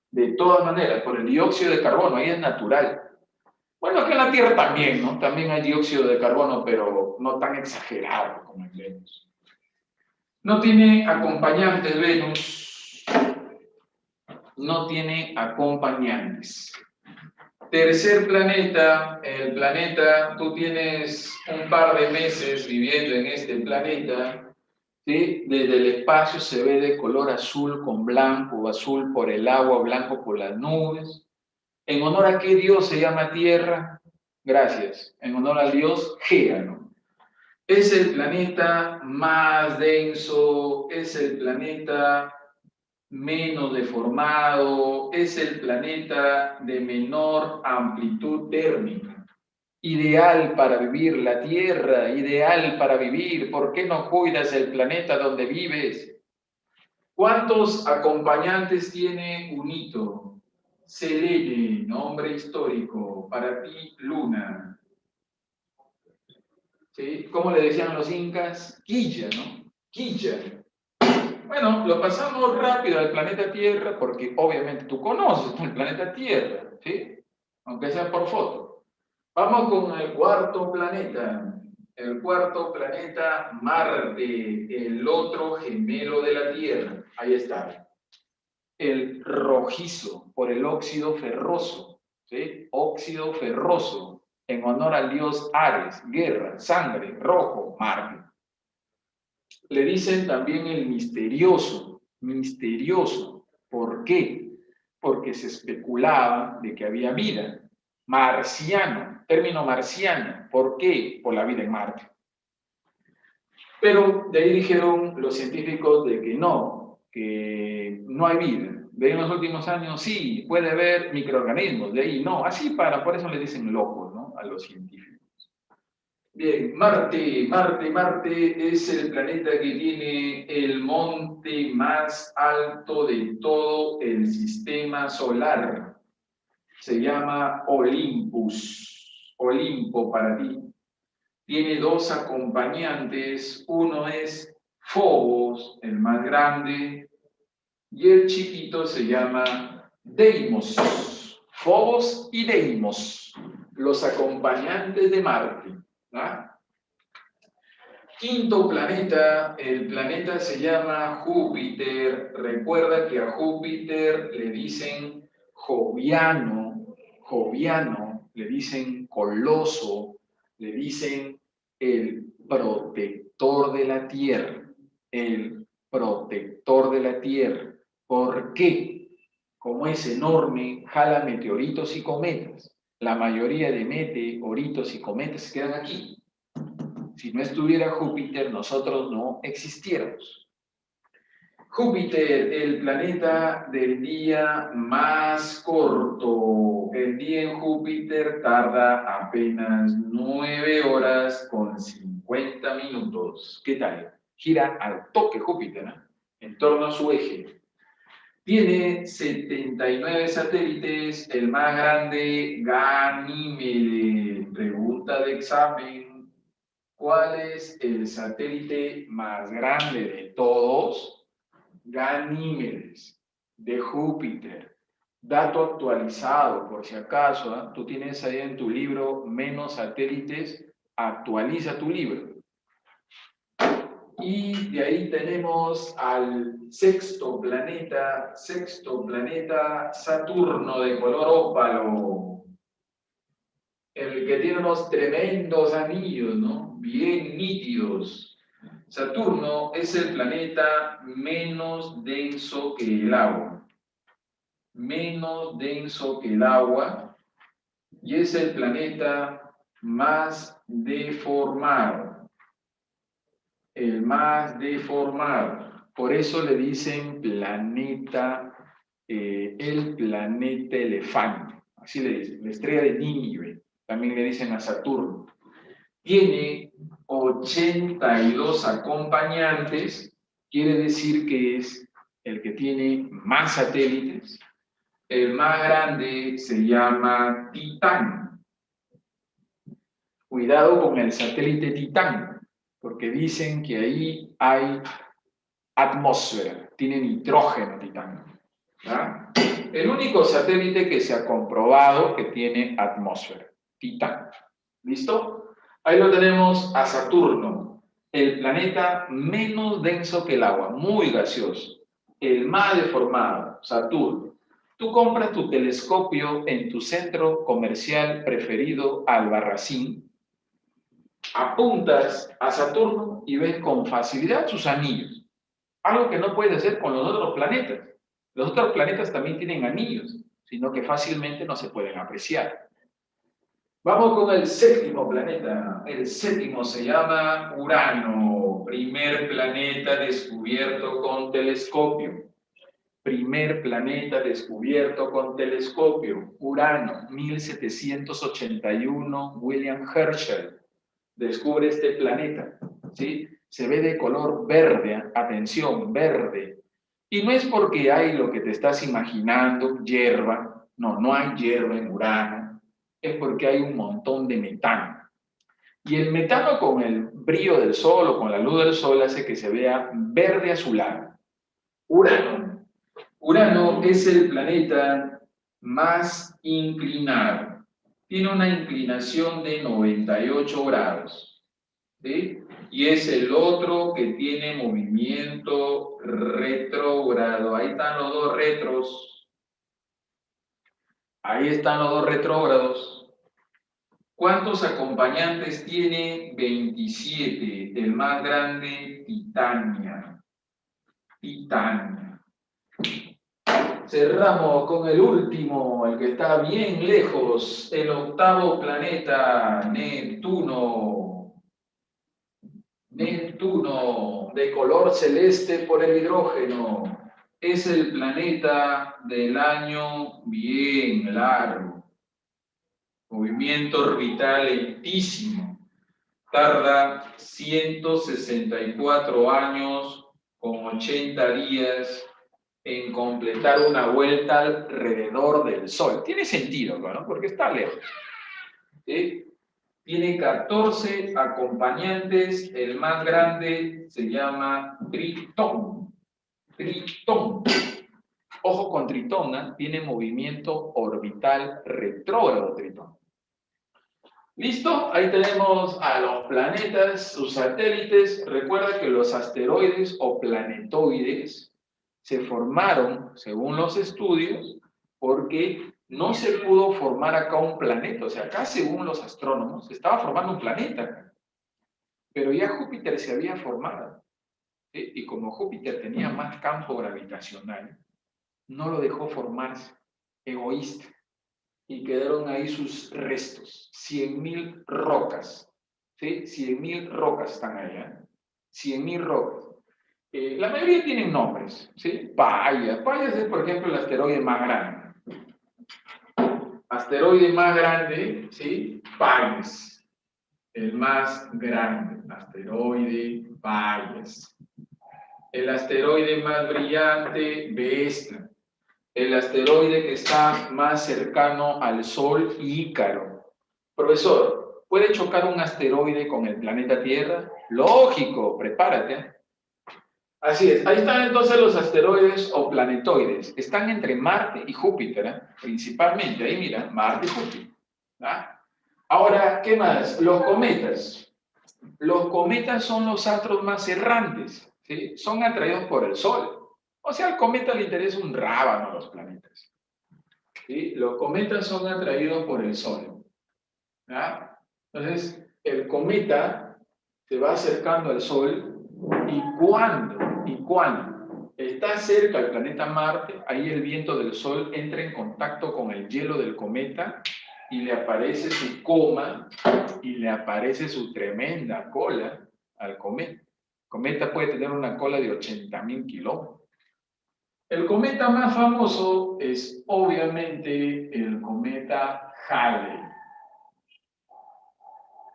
De todas maneras, por el dióxido de carbono, ahí es natural. Bueno, aquí en la Tierra también, ¿no? También hay dióxido de carbono, pero no tan exagerado como en Venus. No tiene acompañantes, Venus. No tiene acompañantes. Tercer planeta, el planeta, tú tienes un par de meses viviendo en este planeta, ¿sí? Desde el espacio se ve de color azul con blanco, azul por el agua, blanco por las nubes. ¿En honor a qué dios se llama Tierra? Gracias. En honor al dios Gea. Es el planeta más denso, es el planeta menos deformado, es el planeta de menor amplitud térmica. Ideal para vivir la Tierra, ideal para vivir. ¿Por qué no cuidas el planeta donde vives? ¿Cuántos acompañantes tiene un hito? Selene, nombre histórico, para ti, Luna. ¿Sí? ¿Cómo le decían los incas? Quilla, ¿no? Quilla. Bueno, lo pasamos rápido al planeta Tierra porque obviamente tú conoces el planeta Tierra, ¿sí? Aunque sea por foto. Vamos con el cuarto planeta. El cuarto planeta, Marte, el otro gemelo de la Tierra. Ahí está. El rojizo, por el óxido ferroso, ¿sí? Óxido ferroso, en honor al dios Ares, guerra, sangre, rojo, Marte. Le dicen también el misterioso, misterioso. ¿Por qué? Porque se especulaba de que había vida. Marciano, término marciano. ¿Por qué? Por la vida en Marte. Pero de ahí dijeron los científicos de que no hay vida. De ahí en los últimos años sí, puede haber microorganismos, de ahí no. Así por eso le dicen locos, ¿no? A los científicos. Bien, Marte es el planeta que tiene el monte más alto de todo el sistema solar. Se llama Olympus, Olimpo para ti. Tiene 2 acompañantes, uno es Phobos, el más grande, y el chiquito se llama Deimos. Phobos y Deimos, los acompañantes de Marte. ¿Ah? Quinto planeta, el planeta se llama Júpiter. Recuerda que a Júpiter le dicen Joviano, le dicen Coloso, le dicen el protector de la Tierra, el protector de la Tierra. ¿Por qué? Como es enorme, jala meteoritos y cometas. La mayoría de meteoritos y cometas se quedan aquí. Si no estuviera Júpiter, nosotros no existiéramos. Júpiter, el planeta del día más corto. El día en Júpiter tarda apenas 9 horas con 50 minutos. ¿Qué tal? Gira al toque Júpiter, ¿no? en torno a su eje. Tiene 79 satélites, el más grande, Ganímedes. Pregunta de examen, ¿cuál es el satélite más grande de todos? Ganímedes, de Júpiter. Dato actualizado, por si acaso, ¿eh? Tú tienes ahí en tu libro menos satélites, actualiza tu libro. Y de ahí tenemos al sexto planeta Saturno de color ópalo, el que tiene unos tremendos anillos, ¿no? Bien nítidos. Saturno es el planeta menos denso que el agua, menos denso que el agua, y es el planeta más deformado. El más deformado. Por eso le dicen planeta, el planeta elefante. Así le dicen, la estrella de Nínive. También le dicen a Saturno. Tiene 82 acompañantes, quiere decir que es el que tiene más satélites. El más grande se llama Titán. Cuidado con el satélite Titán, porque dicen que ahí hay atmósfera, tiene nitrógeno Titán. ¿Ya? El único satélite que se ha comprobado que tiene atmósfera, Titán. ¿Listo? Ahí lo tenemos a Saturno, el planeta menos denso que el agua, muy gaseoso, el más deformado, Saturno. Tú compras tu telescopio en tu centro comercial preferido, Albarracín, apuntas a Saturno y ves con facilidad sus anillos. Algo que no puedes hacer con los otros planetas. Los otros planetas también tienen anillos, sino que fácilmente no se pueden apreciar. Vamos con el séptimo planeta. El séptimo se llama Urano, primer planeta descubierto con telescopio. Primer planeta descubierto con telescopio. Urano, 1781, William Herschel descubre este planeta, ¿sí? Se ve de color verde, atención, verde. Y no es porque hay lo que te estás imaginando, hierba, no hay hierba en Urano, es porque hay un montón de metano. Y el metano con el brillo del sol o con la luz del sol hace que se vea verde azulado. Urano. Urano es el planeta más inclinado. Tiene una inclinación de 98 grados. ¿Sí? Y es el otro que tiene movimiento retrógrado. Ahí están los dos retros. Ahí están los dos retrógrados. ¿Cuántos acompañantes tiene? 27. El más grande, Titania. Titania. Cerramos con el último, el que está bien lejos, el octavo planeta, Neptuno. Neptuno, de color celeste por el hidrógeno, es el planeta del año bien largo. Movimiento orbital lentísimo. Tarda 164 años con 80 días en completar una vuelta alrededor del Sol. Tiene sentido, ¿no? Porque está lejos. ¿Sí? Tiene 14 acompañantes, el más grande se llama Tritón. Tritón. Ojo con Tritón, ¿eh? Tiene movimiento orbital retrógrado Tritón. ¿Listo? Ahí tenemos a los planetas, sus satélites. Recuerda que los asteroides o planetoides se formaron, según los estudios, porque no se pudo formar acá un planeta. O sea, acá, según los astrónomos, se estaba formando un planeta. Pero ya Júpiter se había formado. ¿Sí? Y como Júpiter tenía más campo gravitacional, no lo dejó formarse. Egoísta. Y quedaron ahí sus restos. 100.000 rocas. ¿Sí? 100.000 rocas están allá. 100.000 rocas. La mayoría tienen nombres. ¿Sí? Payas. Payas es, por ejemplo, el asteroide más grande. Asteroide más grande, ¿sí? Payas. El más grande. Asteroide Payas. El asteroide más brillante, Vesta. El asteroide que está más cercano al Sol, Ícaro. Profesor, ¿puede chocar un asteroide con el planeta Tierra? Lógico, prepárate. Así es, ahí están entonces los asteroides o planetoides. Están entre Marte y Júpiter, ¿eh? Principalmente. Ahí mira, Marte y Júpiter. ¿Ah? Ahora, ¿qué más? Los cometas. Los cometas son los astros más errantes, ¿sí? Son atraídos por el Sol. O sea, al cometa le interesa un rábano a los planetas. ¿Sí? Los cometas son atraídos por el Sol. ¿Ah? Entonces, el cometa se va acercando al Sol y cuando está cerca del planeta Marte, ahí el viento del Sol entra en contacto con el hielo del cometa y le aparece su coma y le aparece su tremenda cola al cometa. El cometa puede tener una cola de 80.000 kilómetros. El cometa más famoso es obviamente el cometa Halley,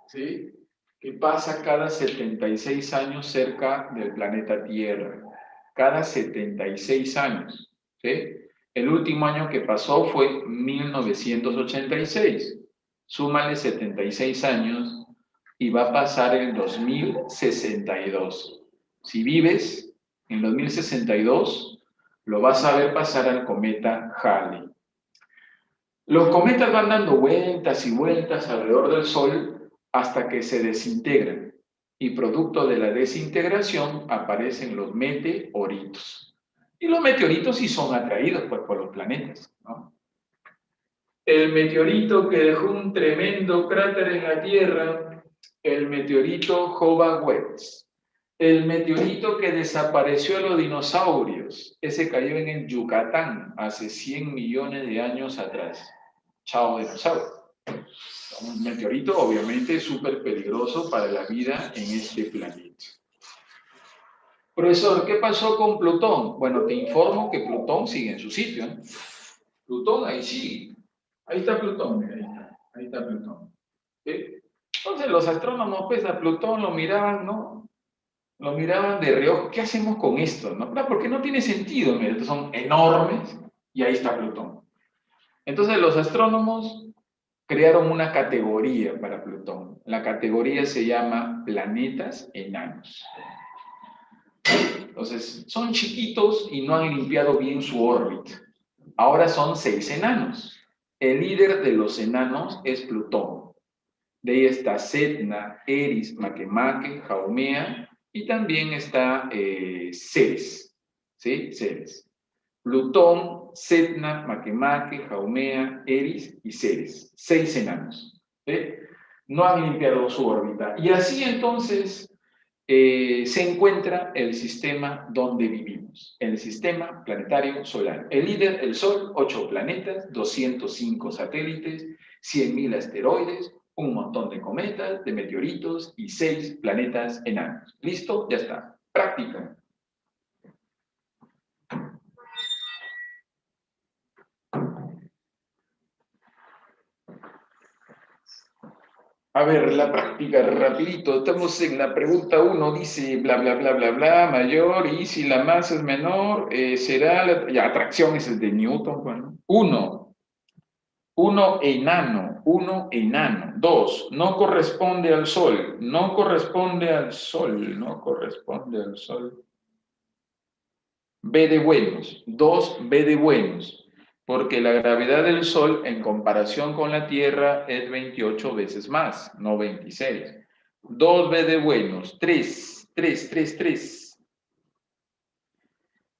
¿sí? Que pasa cada 76 años cerca del planeta Tierra. Cada 76 años, ¿sí? El último año que pasó fue 1986. Súmale 76 años y va a pasar en 2062. Si vives en 2062, lo vas a ver pasar al cometa Halley. Los cometas van dando vueltas y vueltas alrededor del Sol hasta que se desintegran. Y producto de la desintegración aparecen los meteoritos. Y los meteoritos sí son atraídos pues, por los planetas, ¿no? El meteorito que dejó un tremendo cráter en la Tierra, el meteorito Hobart-Welles. El meteorito que desapareció a los dinosaurios, ese cayó en el Yucatán hace 100 millones de años atrás. Chao dinosaurio. Un meteorito obviamente súper peligroso para la vida en este planeta. Profesor, ¿qué pasó con Plutón? Bueno, te informo que Plutón sigue en su sitio, ¿eh? Plutón ahí sigue. Ahí está Plutón, mira, ahí está Plutón. ¿Sí? Entonces los astrónomos pues a Plutón lo miraban, ¿no? Lo miraban de reojo. ¿Qué hacemos con esto? ¿No? Porque no tiene sentido, mira, estos son enormes y ahí está Plutón. Entonces los astrónomos crearon una categoría para Plutón. La categoría se llama planetas enanos. Entonces, son chiquitos y no han limpiado bien su órbita. Ahora son 6 enanos. El líder de los enanos es Plutón. De ahí está Sedna, Eris, Makemake, Haumea y también está Ceres. ¿Sí? Ceres. Plutón, Sedna, Makemake, Haumea, Eris y Ceres. 6 enanos. ¿Sí? No han limpiado su órbita. Y así entonces se encuentra el sistema donde vivimos, el sistema planetario solar. El líder, el Sol, 8 planetas, 205 satélites, 100.000 asteroides, un montón de cometas, de meteoritos y 6 planetas enanos. ¿Listo? Ya está. Práctica. A ver, la práctica, rapidito. Estamos en la pregunta 1, dice bla, bla, bla, bla, bla, mayor, y si la masa es menor, será la... Ya, atracción es el de Newton, bueno. 1 enano. 2, no corresponde al Sol. No corresponde al Sol. B de buenos. 2, B de buenos. Porque la gravedad del Sol en comparación con la Tierra es 28 veces más, no 26. 2B de buenos, 3.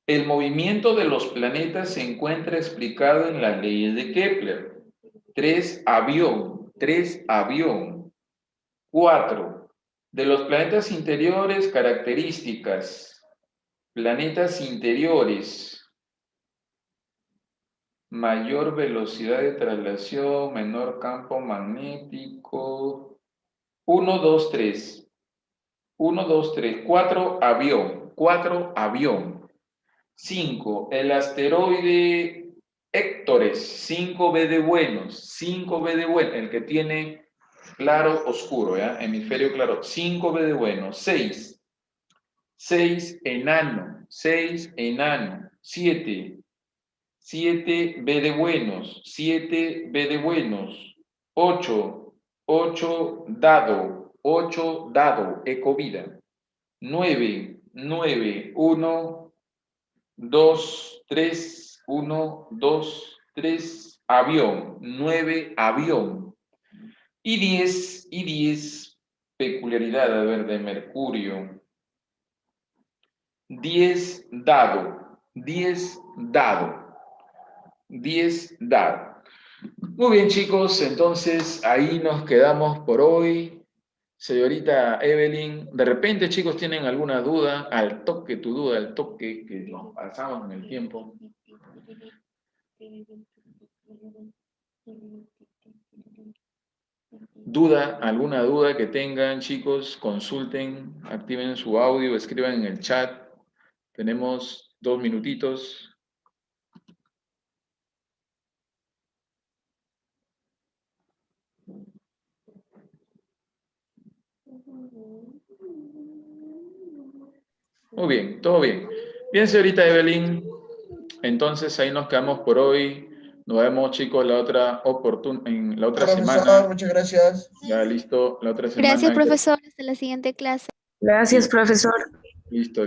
El movimiento de los planetas se encuentra explicado en las leyes de Kepler. 3 avión. 4. De los planetas interiores, características. Planetas interiores. Mayor velocidad de traslación, menor campo magnético. 1, 2, 3. 4 avión. 5. El asteroide Héctores, 5B de buenos, el que tiene claro, oscuro, ¿ya? Hemisferio claro, 5B de buenos. 6. 6, enano. 6, enano. 7. 7, B de buenos. 7, B de buenos. 8. 8, dado. 8, dado. Ecovida. 9. 9, 1, 2, 3. 1, 2, 3. Avión. 9, avión. Y 10, peculiaridad, a ver, de Mercurio. 10, dado. 10, dado. 10 dado. Muy bien, chicos, entonces ahí nos quedamos por hoy. Señorita Evelyn, de repente, chicos, ¿tienen alguna duda? Al toque, tu duda, al toque, que nos pasamos en el tiempo. ¿Duda? ¿Alguna duda que tengan, chicos? Consulten, activen su audio, escriban en el chat. Tenemos 2 minutitos. Muy bien, todo bien. Bien, señorita Evelyn. Entonces ahí nos quedamos por hoy. Nos vemos, chicos, en la otra Profesor, semana. muchas gracias. Ya listo, la otra semana. Gracias, profesor. Hasta la siguiente clase. Gracias, profesor. Listo, listo.